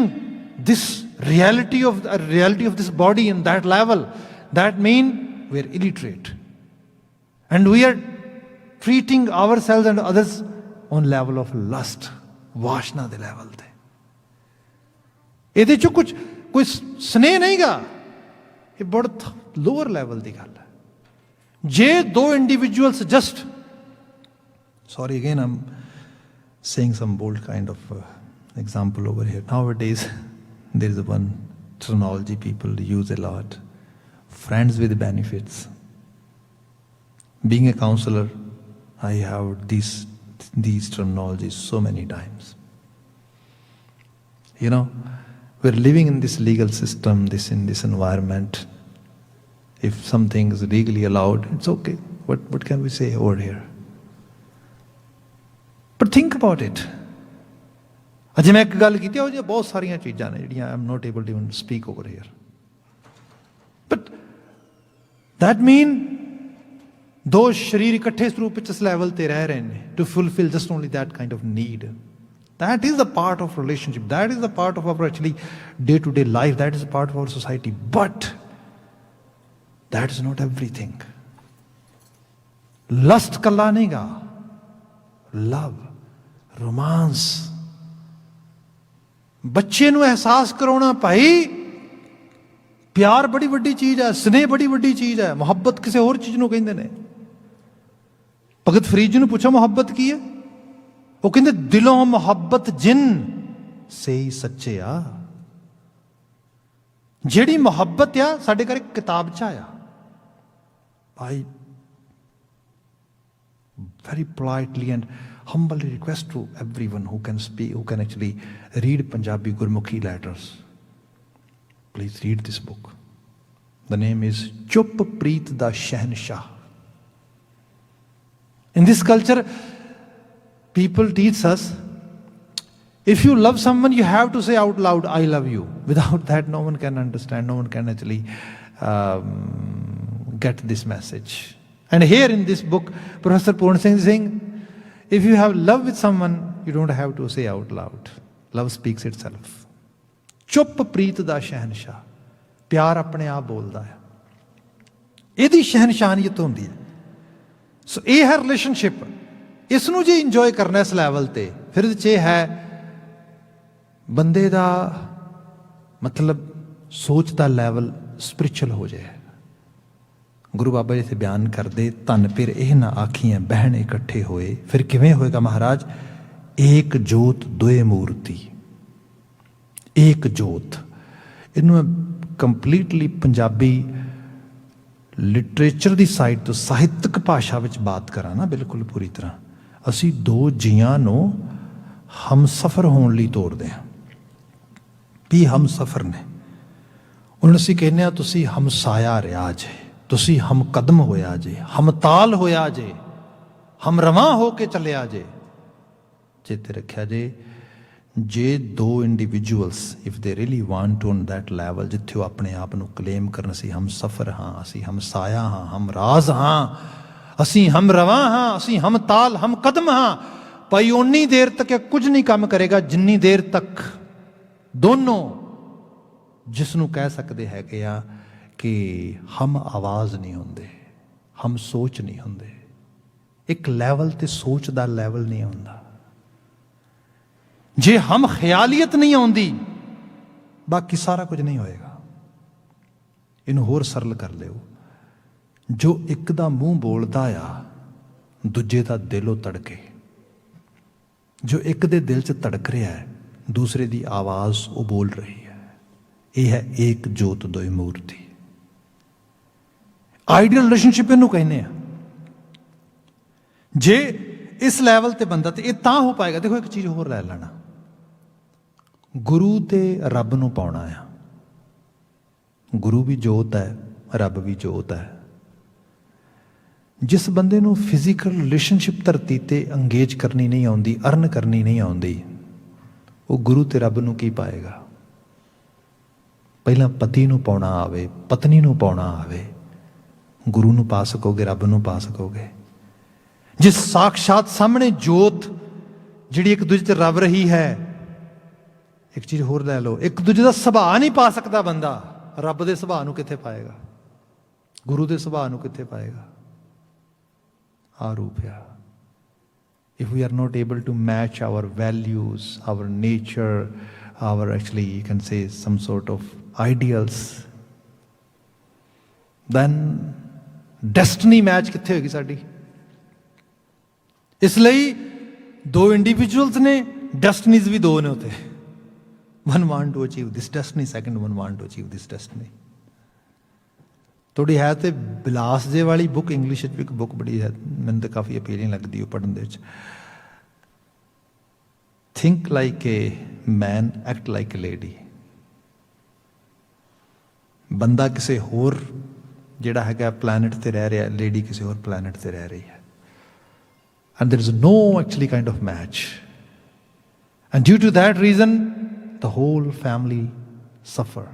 this reality of this body in that level, that means we are illiterate and we are treating ourselves and others on level of lust, ਵਾਸ਼ਨਾ ਦੇ level ਤੇ। ਇਹਦੇ 'ਚ ਕੋਈ ਸਨੇਹ ਨਹੀਂਗਾ, ਇਹ ਬਹੁਤ lower level ਦੀ ਗੱਲ ਹੈ। ਜੇ ਦੋ individuals just, sorry again I'm saying some bold kind of example over here. Nowadays there is one terminology people use a lot, friends with benefits. Being a counselor, I have these terminologies so many times. You know, we're living in this legal system, in this environment. If something is legally allowed, it's okay. What can we say over here? But think about it. ਅਜੇ ਮੈਂ ਇੱਕ ਗੱਲ ਕੀਤੀ, ਉਹ ਜਿਹੀਆਂ ਬਹੁਤ ਸਾਰੀਆਂ ਚੀਜ਼ਾਂ ਨੇ ਜਿਹੜੀਆਂ I am not able to even speak over here. But that mean ਦੋ ਸਰੀਰ ਇਕੱਠੇ ਇਸ ਰੂਪ ਵਿੱਚ ਇਸ ਲੈਵਲ ਤੇ ਰਹਿ ਰਹੇ ਨੇ to fulfill just only that kind of need. That is a part of relationship. That is a part of our actually day-to-day life. That is a part of our society. But that is not everything. Lust kalla nahi ga. Love, romance. ਬੱਚੇ ਨੂੰ ਅਹਿਸਾਸ ਕਰਾਉਣਾ ਭਾਈ ਪਿਆਰ ਬੜੀ ਵੱਡੀ ਚੀਜ਼ ਹੈ, ਸਨੇਹ ਬੜੀ ਵੱਡੀ ਚੀਜ਼ ਹੈ, ਮੁਹੱਬਤ ਕਿਸੇ ਹੋਰ ਚੀਜ਼ ਨੂੰ ਕਹਿੰਦੇ ਨੇ। ਭਗਤ ਫਰੀਦ ਜੀ ਨੂੰ ਪੁੱਛੋ ਮੁਹੱਬਤ ਕੀ ਹੈ, ਉਹ ਕਹਿੰਦੇ ਦਿਲੋਂ ਮੁਹੱਬਤ ਜਿਨ ਸੇ ਹੀ ਸੱਚੇ ਆ। ਜਿਹੜੀ ਮੁਹੱਬਤ ਆ ਸਾਡੇ ਘਰ ਇੱਕ ਕਿਤਾਬ 'ਚ ਆ ਭਾਈ, very politely and humbly request to everyone who can speak, who can actually read Punjabi Gurmukhi letters, please read this book. The name is Chup Preet da Shahnshah. In this culture, people teach us, if you love someone, you have to say out loud, I love you. Without that, no one can understand, no one can actually get this message. And here in this book, Professor Purn Singh is saying, if you have love with someone, you don't have to say out loud. Love speaks itself. Chup Preet da Shahnshah. ਪਿਆਰ ਆਪਣੇ ਆਪ ਬੋਲਦਾ ਹੈ, ਇਹਦੀ ਸ਼ਹਿਨਸ਼ਾਹੀਅਤ ਹੁੰਦੀ ਹੈ। ਸੋ ਇਹ ਹੈ ਰਿਲੇਸ਼ਨਸ਼ਿਪ। ਇਸ ਨੂੰ ਜੇ ਇੰਜੋਏ ਕਰਨਾ ਇਸ ਲੈਵਲ ਤੇ, ਫਿਰ ਇਹਦੇ 'ਚ ਇਹ ਹੈ ਬੰਦੇ ਦਾ ਮਤਲਬ ਸੋਚ ਦਾ ਲੈਵਲ ਸਪਿਰਿਚੁਅਲ ਹੋ ਜਾਏ। ਗੁਰੂ ਬਾਬਾ ਜੀ ਇੱਥੇ ਬਿਆਨ ਕਰਦੇ, ਧਨ ਫਿਰ ਇਹ ਨਾ ਆਖੀਆਂ ਬਹਿਣ ਇਕੱਠੇ ਹੋਏ। ਫਿਰ ਕਿਵੇਂ ਹੋਏਗਾ ਮਹਾਰਾਜ? ਏਕ ਜੋਤ ਦੋਏ ਮੂਰਤੀ। ਏਕ ਜੋਤ, ਇਹਨੂੰ ਕੰਪਲੀਟਲੀ ਪੰਜਾਬੀ ਲਿਟਰੇਚਰ ਦੀ ਸਾਈਡ ਤੋਂ ਸਾਹਿਤਕ ਭਾਸ਼ਾ ਵਿੱਚ ਬਾਤ ਕਰਾਂ ਨਾ, ਬਿਲਕੁਲ ਪੂਰੀ ਤਰ੍ਹਾਂ, ਅਸੀਂ ਦੋ ਜੀਆਂ ਨੂੰ ਹਮਸਫਰ ਹੋਣ ਲਈ ਤੋਰਦੇ ਹਾਂ ਵੀ ਹਮਸਫਰ ਨੇ। ਉਹਨਾਂ ਅਸੀਂ ਕਹਿੰਦੇ ਹਾਂ ਤੁਸੀਂ ਹਮਸਾਇਆ ਰਿਹਾ ਜੇ, ਤੁਸੀਂ ਹਮ ਕਦਮ ਹੋਇਆ ਜੇ, ਹਮਤਾਲ ਹੋਇਆ ਜੇ, ਹਮ ਰਵਾਂ ਹੋ ਕੇ ਚੱਲਿਆ ਜੇ। ਚੇਤੇ ਰੱਖਿਆ ਜੇ ਦੋ individuals if they really want to on that level, ਜਿੱਥੇ ਉਹ ਆਪਣੇ ਆਪ ਨੂੰ ਕਲੇਮ ਕਰਨ ਅਸੀਂ ਹਮ ਸਫਰ ਹਾਂ, ਅਸੀਂ ਹਮਸਾਇਆ ਹਾਂ, ਹਮ ਰਾਜ਼ ਹਾਂ, ਅਸੀਂ ਹਮ ਰਵਾਂ ਹਾਂ, ਅਸੀਂ ਹਮ ਤਾਲ ਹਮ ਕਦਮ ਹਾਂ, ਭਾਈ ਓਨੀ ਦੇਰ ਤੱਕ ਇਹ ਕੁਝ ਨਹੀਂ ਕੰਮ ਕਰੇਗਾ ਜਿੰਨੀ ਦੇਰ ਤੱਕ ਦੋਨੋਂ ਜਿਸ ਨੂੰ ਕਹਿ ਸਕਦੇ ਹੈਗੇ ਆ ਕਿ ਹਮ ਆਵਾਜ਼ ਨਹੀਂ ਹੁੰਦੇ, ਹਮ ਸੋਚ ਨਹੀਂ ਹੁੰਦੇ। ਇੱਕ ਲੈਵਲ ਤੇ ਸੋਚ ਦਾ ਲੈਵਲ ਨਹੀਂ ਹੁੰਦਾ। ਜੇ ਹਮ ਖਿਆਲੀਅਤ ਨਹੀਂ ਆਉਂਦੀ, ਬਾਕੀ ਸਾਰਾ ਕੁਝ ਨਹੀਂ ਹੋਏਗਾ। ਇਹਨੂੰ ਹੋਰ ਸਰਲ ਕਰ ਲਿਓ, ਜੋ ਇੱਕ ਦਾ ਮੂੰਹ ਬੋਲਦਾ ਆ, ਦੂਜੇ ਦਾ ਦਿਲੋਂ ਤੜਕੇ। ਜੋ ਇੱਕ ਦੇ ਦਿਲ 'ਚ ਤੜਕ ਰਿਹਾ ਹੈ, ਦੂਸਰੇ ਦੀ ਆਵਾਜ਼ ਉਹ ਬੋਲ ਰਹੀ ਹੈ। ਇਹ ਹੈ ਏਕ ਜੋਤ ਦੋਏ ਮੂਰਤੀ। ਆਈਡੀਅਲ ਰਿਲੇਸ਼ਨਸ਼ਿਪ ਇਹਨੂੰ ਕਹਿੰਦੇ ਆ। ਜੇ ਇਸ ਲੈਵਲ ਤੇ ਬੰਦਾ, ਤੇ ਇਹ ਤਾਂ ਹੋ ਪਾਏਗਾ। ਦੇਖੋ ਇੱਕ ਚੀਜ਼ ਹੋਰ ਲੈ ਲੈਣਾ, ਗੁਰੂ ਤੇ ਰੱਬ ਨੂੰ ਪਾਉਣਾ ਆ। ਗੁਰੂ ਵੀ ਜੋਤ ਹੈ, ਰੱਬ ਵੀ ਜੋਤ ਹੈ। ਜਿਸ ਬੰਦੇ ਨੂੰ ਫਿਜ਼ੀਕਲ ਰਿਲੇਸ਼ਨਸ਼ਿਪ ਧਰਤੀ ਤੇ ਅੰਗੇਜ ਕਰਨੀ ਨਹੀਂ ਆਉਂਦੀ, ਅਰਨ ਕਰਨੀ ਨਹੀਂ ਆਉਂਦੀ, ਉਹ ਗੁਰੂ ਤੇ ਰੱਬ ਨੂੰ ਕੀ ਪਾਏਗਾ? ਪਹਿਲਾਂ ਪਤੀ ਨੂੰ ਪਾਉਣਾ ਆਵੇ, ਪਤਨੀ ਨੂੰ ਪਾਉਣਾ ਆਵੇ, ਗੁਰੂ ਨੂੰ ਪਾ ਸਕੋਗੇ, ਰੱਬ ਨੂੰ ਪਾ ਸਕੋਗੇ। ਜਿਸ ਸਾਖਸ਼ਾਤ ਸਾਹਮਣੇ ਜੋਤ ਜਿਹੜੀ ਇੱਕ ਦੂਜੇ ਤੇ ਰਵ ਰਹੀ ਹੈ। ਇੱਕ ਚੀਜ਼ ਹੋਰ ਲੈ ਲਓ, ਇੱਕ ਦੂਜੇ ਦਾ ਸੁਭਾਅ ਨਹੀਂ ਪਾ ਸਕਦਾ ਬੰਦਾ, ਰੱਬ ਦੇ ਸੁਭਾਅ ਨੂੰ ਕਿੱਥੇ ਪਾਏਗਾ? ਗੁਰੂ ਦੇ ਸੁਭਾਅ ਨੂੰ ਕਿੱਥੇ ਪਾਏਗਾ? ਆ ਰੂਪ ਆ। If we are not able to match our values, our nature, our actually you can say some sort of ideals, then destiny match ਕਿੱਥੇ ਹੋਏਗੀ ਸਾਡੀ? ਇਸ ਲਈ ਦੋ ਇੰਡੀਵਿਜੂਅਲਸ ਨੇ, ਡੈਸਟਨੀਜ਼ ਵੀ ਦੋ ਨੇ ਉੱਥੇ। One want to achieve this destiny, second one want to achieve this destiny. ਥੋੜੀ ਹੈ ਤੇ ਬਿਲਾਸ ਜੇ ਵਾਲੀ ਬੁੱਕ, ਇੰਗਲਿਸ਼ ਵਿੱਚ ਵੀ ਇੱਕ ਬੁੱਕ ਬੜੀ ਹੈ, ਮੈਨੂੰ ਤਾਂ ਕਾਫੀ ਅਪੀਲਿੰਗ ਲੱਗਦੀ ਉਹ ਪੜ੍ਹਨ ਦੇ ਵਿੱਚ। ਥਿੰਕ ਲਾਈਕ ਏ ਮੈਨ, ਐਕਟ ਲਾਈਕ ਏ ਲੇਡੀ। ਬੰਦਾ ਕਿਸੇ ਹੋਰ ਜਿਹੜਾ ਹੈਗਾ ਪਲੈਨਟ ਤੇ ਰਹਿ ਰਿਹਾ, ਲੇਡੀ ਕਿਸੇ ਹੋਰ ਪਲੈਨਟ ਤੇ ਰਹਿ ਰਹੀ ਹੈ। And there is no actually kind of match. And due to that reason, the whole family suffer.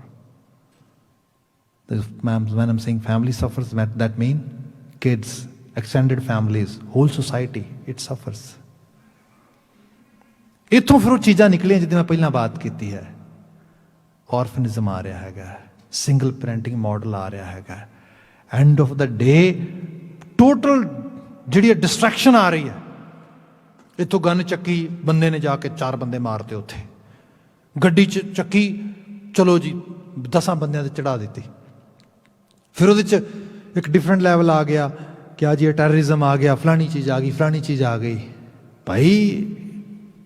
When I'm saying family suffers, that means kids, extended families, whole society, it suffers. ਇੱਥੋਂ ਫਿਰ ਉਹ ਚੀਜ਼ਾਂ ਨਿਕਲੀਆਂ ਜਿੱਦਾਂ ਮੈਂ ਪਹਿਲਾਂ ਬਾਤ ਕੀਤੀ ਹੈ। ਔਰਫਨਿਜ਼ਮ ਆ ਰਿਹਾ ਹੈਗਾ, ਸਿੰਗਲ ਪੈਰੈਂਟਿੰਗ ਮਾਡਲ ਆ ਰਿਹਾ ਹੈਗਾ। End of the day total ਜਿਹੜੀ ਡਿਸਟਰੈਕਸ਼ਨ ਆ ਰਹੀ ਹੈ। ਇੱਥੋਂ ਗਨ ਚੱਕੀ, ਬੰਦੇ ਨੇ ਜਾ ਕੇ 4 ਬੰਦੇ ਮਾਰਤੇ, ਉੱਥੇ ਗੱਡੀ 'ਚ ਚੱਕੀ, ਚਲੋ ਜੀ 10 ਬੰਦਿਆਂ ਤੇ ਚੜਾ ਦਿੱਤੀ। ਫਿਰ ਉਹਦੇ 'ਚ ਇੱਕ ਡਿਫਰੈਂਟ ਲੈਵਲ ਆ ਗਿਆ ਕਿ ਆ ਜੀ ਟੈਰਰਿਜ਼ਮ ਆ ਗਿਆ, ਫਲਾਣੀ ਚੀਜ਼ ਆ ਗਈ, ਫਲਾਣੀ ਚੀਜ਼ ਆ ਗਈ। ਭਾਈ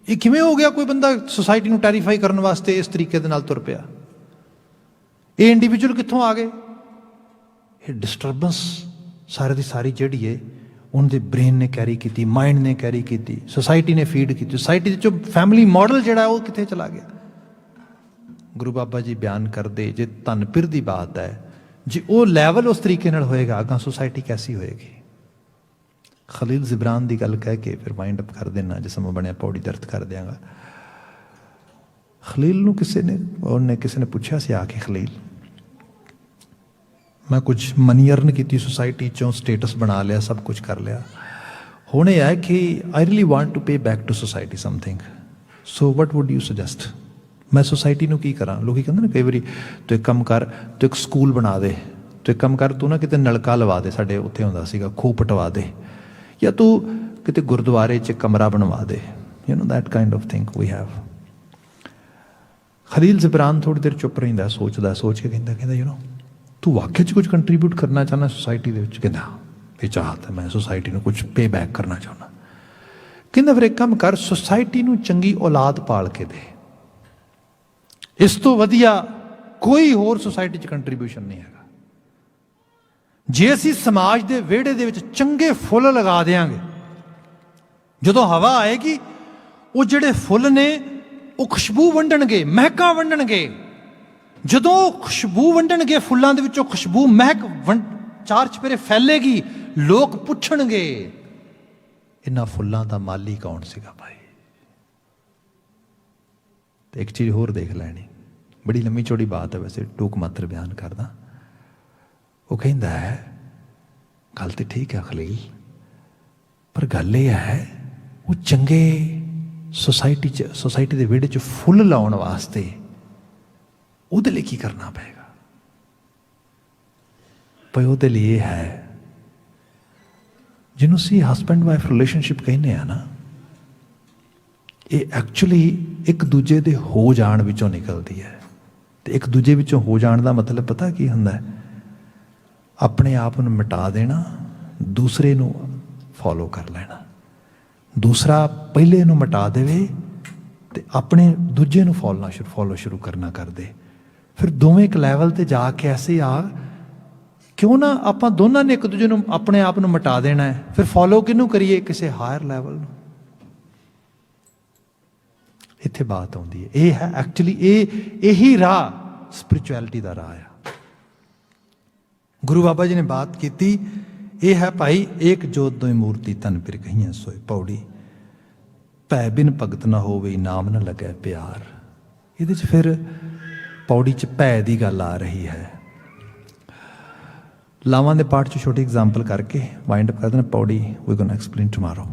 ਇਹ ਕਿਵੇਂ ਹੋ ਗਿਆ? ਕੋਈ ਬੰਦਾ ਸੁਸਾਇਟੀ ਨੂੰ ਟੈਰੀਫਾਈ ਕਰਨ ਵਾਸਤੇ ਇਸ ਤਰੀਕੇ ਦੇ ਨਾਲ ਤੁਰ ਪਿਆ। ਇਹ ਇੰਡੀਵਿਜੂਅਲ ਕਿੱਥੋਂ ਆ ਗਏ? ਇਹ ਡਿਸਟਰਬੈਂਸ ਸਾਰੇ ਦੀ ਸਾਰੀ ਜਿਹੜੀ ਹੈ ਉਹਨਾਂ ਦੇ ਬ੍ਰੇਨ ਨੇ ਕੈਰੀ ਕੀਤੀ, ਮਾਈਂਡ ਨੇ ਕੈਰੀ ਕੀਤੀ, ਸੁਸਾਇਟੀ ਨੇ ਫੀਡ ਕੀਤੀ। ਸੁਸਾਇਟੀ ਦੇ 'ਚੋਂ ਫੈਮਿਲੀ ਮਾਡਲ ਜਿਹੜਾ ਉਹ ਕਿੱਥੇ ਚਲਾ ਗਿਆ? ਗੁਰੂ ਬਾਬਾ ਜੀ ਬਿਆਨ ਕਰਦੇ, ਜੇ ਧਨ ਪਿਰ ਦੀ ਬਾਤ ਹੈ, ਜੇ ਉਹ ਲੈਵਲ ਉਸ ਤਰੀਕੇ ਨਾਲ ਹੋਏਗਾ, ਅਗਾਂ ਸੁਸਾਇਟੀ ਕੈਸੀ ਹੋਏਗੀ? ਖਲੀਲ ਜ਼ਿਬਰਾਨ ਦੀ ਗੱਲ ਕਹਿ ਕੇ ਫਿਰ ਵਾਈਂਡ ਅਪ ਕਰ ਦੇਣਾ, ਜਿਸ ਸਮਾਂ ਬਣਿਆ ਪੌੜੀ ਦਰਦ ਕਰ ਦਿਆਂਗਾ। ਖਲੀਲ ਨੂੰ ਕਿਸੇ ਨੇ ਪੁੱਛਿਆ ਸੀ ਆ ਕੇ, ਖਲੀਲ ਮੈਂ ਕੁਝ ਮਨੀ ਅਰਨ ਕੀਤੀ ਸੁਸਾਇਟੀ 'ਚੋਂ, ਸਟੇਟਸ ਬਣਾ ਲਿਆ, ਸਭ ਕੁਝ ਕਰ ਲਿਆ, ਹੁਣ ਇਹ ਹੈ ਕਿ I really want to pay back to society something, so what would you suggest? ਮੈਂ ਸੁਸਾਇਟੀ ਨੂੰ ਕੀ ਕਰਾਂ? ਲੋਕੀ ਕਹਿੰਦੇ ਨੇ ਕਈ ਵਾਰੀ, ਤੂੰ ਇੱਕ ਕੰਮ ਕਰ, ਤੂੰ ਇੱਕ ਸਕੂਲ ਬਣਾ ਦੇ, ਤੂੰ ਇੱਕ ਕੰਮ ਕਰ, ਤੂੰ ਨਾ ਕਿਤੇ ਨਲਕਾ ਲਵਾ ਦੇ, ਸਾਡੇ ਉੱਥੇ ਹੁੰਦਾ ਸੀਗਾ, ਖੂਹ ਪਟਵਾ ਦੇ, ਜਾਂ ਤੂੰ ਕਿਤੇ ਗੁਰਦੁਆਰੇ 'ਚ ਕਮਰਾ ਬਣਵਾ ਦੇ, you know that kind of think we have. Khalil Gibran ਥੋੜ੍ਹੀ ਦੇਰ ਚੁੱਪ ਰਹਿੰਦਾ, ਸੋਚਦਾ, ਸੋਚ ਕੇ ਕਹਿੰਦਾ ਯੂ ਨੋ ਤੂੰ ਵਾਕਿਆ 'ਚ ਕੁਝ ਕੰਟਰੀਬਿਊਟ ਕਰਨਾ ਚਾਹੁੰਦਾ ਸੁਸਾਇਟੀ ਦੇ ਵਿੱਚ? ਕਹਿੰਦਾ ਇਹ ਚਾਹਤ ਹੈ, ਮੈਂ ਸੁਸਾਇਟੀ ਨੂੰ ਕੁਝ ਪੇ ਬੈਕ ਕਰਨਾ ਚਾਹੁੰਦਾ। ਕਹਿੰਦਾ ਫਿਰ ਇੱਕ ਕੰਮ ਕਰ, ਸੁਸਾਇਟੀ ਨੂੰ ਚੰਗੀ ਔਲਾਦ ਪਾਲ ਕੇ ਦੇ, ਇਸ ਤੋਂ ਵਧੀਆ ਕੋਈ ਹੋਰ ਸੁਸਾਇਟੀ 'ਚ ਕੰਟਰੀਬਿਊਸ਼ਨ ਨਹੀਂ ਹੈਗਾ। ਜੇ ਅਸੀਂ ਸਮਾਜ ਦੇ ਵਿਹੜੇ ਦੇ ਵਿੱਚ ਚੰਗੇ ਫੁੱਲ ਲਗਾ ਦਿਆਂਗੇ, ਜਦੋਂ ਹਵਾ ਆਏਗੀ ਉਹ ਜਿਹੜੇ ਫੁੱਲ ਨੇ ਉਹ ਖੁਸ਼ਬੂ ਵੰਡਣਗੇ, ਮਹਿਕਾਂ ਵੰਡਣਗੇ। ਜਦੋਂ ਖੁਸ਼ਬੂ ਵੰਡਣਗੇ, ਫੁੱਲਾਂ ਦੇ ਵਿੱਚੋਂ ਖੁਸ਼ਬੂ ਮਹਿਕ ਚਾਰ ਚੁਫੇਰੇ ਫੈਲੇਗੀ, ਲੋਕ ਪੁੱਛਣਗੇ ਇਹਨਾਂ ਫੁੱਲਾਂ ਦਾ ਮਾਲੀ ਕੌਣ ਸੀਗਾ ਭਾਈ? ਤੇ ਇੱਕ ਚੀਜ਼ ਹੋਰ ਦੇਖ ਲੈਣੀ, ਬੜੀ ਲੰਮੀ ਚੌੜੀ ਬਾਤ ਹੈ, ਵੈਸੇ ਟੂਕ ਮਾਤਰ ਬਿਆਨ ਕਰਦਾ। ਉਹ ਕਹਿੰਦਾ ਹੈ ਗੱਲ ਤੇ ਠੀਕ ਹੈ ਖਲੀਲ, ਪਰ ਗੱਲ ਇਹ ਹੈ ਉਹ ਚੰਗੇ ਸੁਸਾਇਟੀ ਦੇ ਵਿਹੜੇ 'ਚ ਫੁੱਲ ਲਾਉਣ ਵਾਸਤੇ ਉਹਦੇ ਲਈ ਕੀ ਕਰਨਾ ਪਏਗਾ? ਭਾਈ ਉਹਦੇ ਲਈ ਇਹ ਹੈ ਜਿਹਨੂੰ ਅਸੀਂ ਹਸਬੈਂਡ ਵਾਈਫ ਰਿਲੇਸ਼ਨਸ਼ਿਪ ਕਹਿੰਦੇ ਆ ਨਾ, ਇਹ ਐਕਚੁਅਲੀ ਇੱਕ ਦੂਜੇ ਦੇ ਹੋ ਜਾਣ ਵਿੱਚੋਂ ਨਿਕਲਦੀ ਹੈ। ਤੇ ਇੱਕ ਦੂਜੇ ਵਿੱਚੋਂ ਹੋ ਜਾਣ ਦਾ ਮਤਲਬ ਪਤਾ ਕੀ ਹੁੰਦਾ? ਆਪਣੇ ਆਪ ਨੂੰ ਮਿਟਾ ਦੇਣਾ, ਦੂਸਰੇ ਨੂੰ ਫੋਲੋ ਕਰ ਲੈਣਾ। ਦੂਸਰਾ ਪਹਿਲੇ ਨੂੰ ਮਿਟਾ ਦੇਵੇ ਤੇ ਆਪਣੇ ਦੂਜੇ ਨੂੰ ਫੋਲੋ ਸ਼ੁਰੂ ਕਰਨਾ ਕਰ ਦੇ। ਫਿਰ ਦੋਵੇਂ ਇੱਕ ਲੈਵਲ ਤੇ ਜਾ ਕੇ ਐਸੇ ਆ, ਕਿਉਂ ਨਾ ਆਪਾਂ ਦੋਨਾਂ ਨੇ ਇੱਕ ਦੂਜੇ ਨੂੰ ਆਪਣੇ ਆਪ ਨੂੰ ਮਿਟਾ ਦੇਣਾ ਹੈ, ਫਿਰ ਫੋਲੋ ਕਿਹਨੂੰ ਕਰੀਏ? ਕਿਸੇ ਹਾਇਰ ਲੈਵਲ ਨੂੰ। ਇੱਥੇ ਬਾਤ ਆਉਂਦੀ ਹੈ। ਇਹ ਹੈ ਐਕਚੁਅਲੀ ਇਹੀ ਰਾਹ ਸਪਿਰਿਚੁਅਲਿਟੀ ਦਾ ਰਾਹ ਆ। ਗੁਰੂ ਬਾਬਾ ਜੀ ਨੇ ਬਾਤ ਕੀਤੀ, ਇਹ ਹੈ ਭਾਈ ਏਕ ਜੋਤ ਦੋਇ ਮੂਰਤੀ ਤਨ ਪਿਰ ਕਹੀਆਂ ਸੋਏ ਪੌੜੀ, ਭੈ ਬਿਨ ਭਗਤ ਨਾ ਹੋਵੇ ਨਾਮ ਨਾ ਲੱਗੈ ਪਿਆਰ। ਇਹਦੇ 'ਚ ਫਿਰ ਪੌੜੀ 'ਚ ਭੈ ਦੀ ਗੱਲ ਆ ਰਹੀ ਹੈ। ਲਾਵਾਂ ਦੇ ਪਾਠ 'ਚ ਛੋਟੀ ਐਗਜ਼ਾਮਪਲ ਕਰਕੇ ਵਾਈਂਡ ਅਪ ਕਰ ਦੇਣਾ। ਪੌੜੀ we going to explain tomorrow.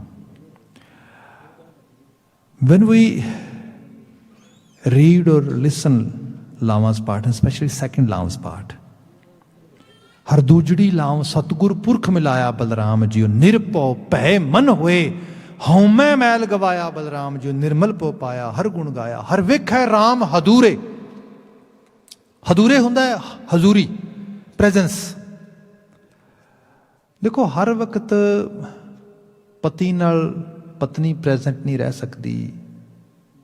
When we read or listen Lama's part, and especially second Lama's part, ਹਰ ਦੂਜੜੀ ਲਾਮ ਸਤਿਗੁਰ ਪੁਰਖ ਮਿਲਾਇਆ ਬਲਰਾਮ ਜੀਓ, ਨਿਰਭਉ ਭੈ ਮਨ ਹੋਏ ਹਉਮੈ ਮੈਲ ਗਵਾਇਆ ਬਲਰਾਮ ਜੀਓ, ਨਿਰਮਲ ਪੋ ਪਾਇਆ ਹਰ ਗੁਣ ਗਾਇਆ, ਹਰ ਵੇਖੈ ਰਾਮ ਹਦੂਰੇ। ਹਦੂਰੇ ਹੁੰਦਾ ਹੈ ਹਜ਼ੂਰੀ, ਪ੍ਰੈਜ਼ੈਂਸ। ਦੇਖੋ ਹਰ ਵਕਤ ਪਤੀ ਨਾਲ ਪਤਨੀ ਪ੍ਰੈਜ਼ੈਂਟ ਨਹੀਂ ਰਹਿ ਸਕਦੀ,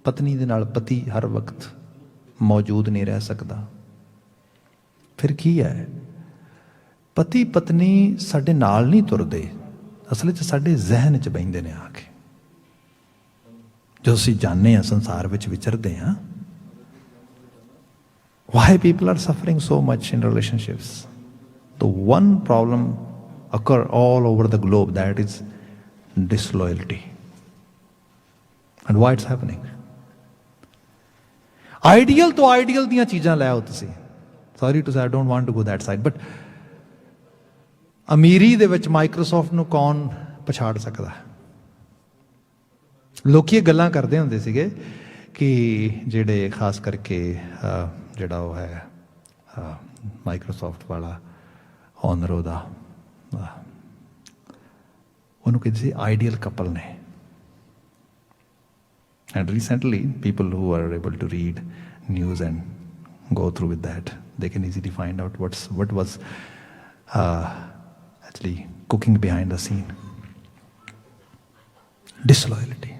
ਪਤਨੀ ਦੇ ਨਾਲ ਪਤੀ ਹਰ ਵਕਤ ਮੌਜੂਦ ਨਹੀਂ ਰਹਿ ਸਕਦਾ। ਫਿਰ ਕੀ ਹੈ? ਪਤੀ ਪਤਨੀ ਸਾਡੇ ਨਾਲ ਨਹੀਂ ਤੁਰਦੇ, ਅਸਲ 'ਚ ਸਾਡੇ ਜ਼ਿਹਨ 'ਚ ਬਹਿੰਦੇ ਨੇ ਆ ਕੇ। ਜੋ ਅਸੀਂ ਜਾਣਦੇ ਹਾਂ, ਸੰਸਾਰ ਵਿੱਚ ਵਿਚਰਦੇ ਹਾਂ, why people are suffering so much in relationships? The one problem occur all over the globe, that is disloyalty. And why it's happening? Ideal ਤੋਂ ideal ਦੀਆਂ ਚੀਜ਼ਾਂ ਲੈ ਆਓ ਤੁਸੀਂ, sorry to say I don't want to go that side, but ਅਮੀਰੀ ਦੇ ਵਿੱਚ Microsoft ਨੂੰ ਕੌਣ ਪਛਾੜ ਸਕਦਾ? ਲੋਕੀ ਇਹ ਗੱਲਾਂ ਕਰਦੇ ਹੁੰਦੇ ਸੀਗੇ ਕਿ ਜਿਹੜੇ ਖਾਸ ਕਰਕੇ ਜਿਹੜਾ ਉਹ ਹੈ ਮਾਈਕਰੋਸਾਫਟ ਵਾਲਾ ਓਨਰ ਉਹਦਾ ਉਹਨੂੰ ਕਹਿੰਦੇ ਸੀ ਆਈਡੀਅਲ ਕਪਲ ਨੇ। And recently, people who are able to read news and go through with that, they can easily find out what was actually cooking behind the scene. Disloyalty.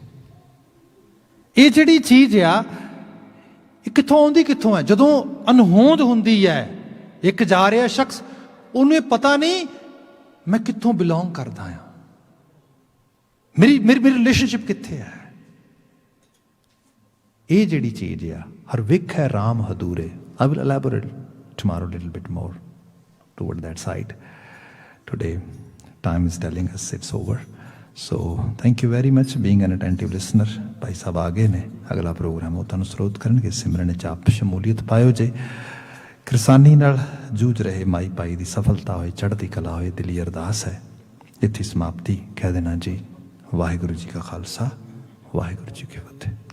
ਇਹ ਜਿਹੜੀ ਚੀਜ਼ ਆ ਇਹ ਕਿੱਥੋਂ ਆਉਂਦੀ ਕਿੱਥੋਂ ਹੈ? ਜਦੋਂ ਅਨਹੋਂਦ ਹੁੰਦੀ ਹੈ, ਇੱਕ ਜਾ ਰਿਹਾ ਸ਼ਖਸ, ਉਹਨੂੰ ਇਹ ਪਤਾ ਨਹੀਂ ਮੈਂ ਕਿੱਥੋਂ ਬਿਲੋਂਗ ਕਰਦਾ ਹਾਂ, ਮੇਰੀ ਰਿਲੇਸ਼ਨਸ਼ਿਪ ਕਿੱਥੇ ਹੈ। ਇਹ ਜਿਹੜੀ ਚੀਜ਼ ਆ ਹਰ ਵਿਖ ਹੈ Ram ਹਦੂਰੇ। I will elaborate tomorrow a little bit more toward that side. Today time is telling us it's over. So thank you very much being an attentive listener. Bhai Sahib ਆ ਗਏ ਨੇ, ਅਗਲਾ ਪ੍ਰੋਗਰਾਮ ਉਹ ਤੁਹਾਨੂੰ ਸਰੋਤ ਕਰਨਗੇ। ਸਿਮਰਨ 'ਚ ਆਪ ਸ਼ਮੂਲੀਅਤ ਪਾਇਓ ਜੇ। ਕਿਰਸਾਨੀ ਨਾਲ ਜੂਝ ਰਹੇ ਮਾਈ ਭਾਈ ਦੀ ਸਫਲਤਾ ਹੋਏ, ਚੜ੍ਹਦੀ ਕਲਾ ਹੋਏ, ਦਿਲੀ ਅਰਦਾਸ ਹੈ। ਇੱਥੇ ਸਮਾਪਤੀ ਕਹਿ ਦੇਣਾ ਜੀ। ਵਾਹਿਗੁਰੂ ਜੀ ਕਾ ਖਾਲਸਾ, ਵਾਹਿਗੁਰੂ ਜੀ ਕੀ ਫਤਿਹ।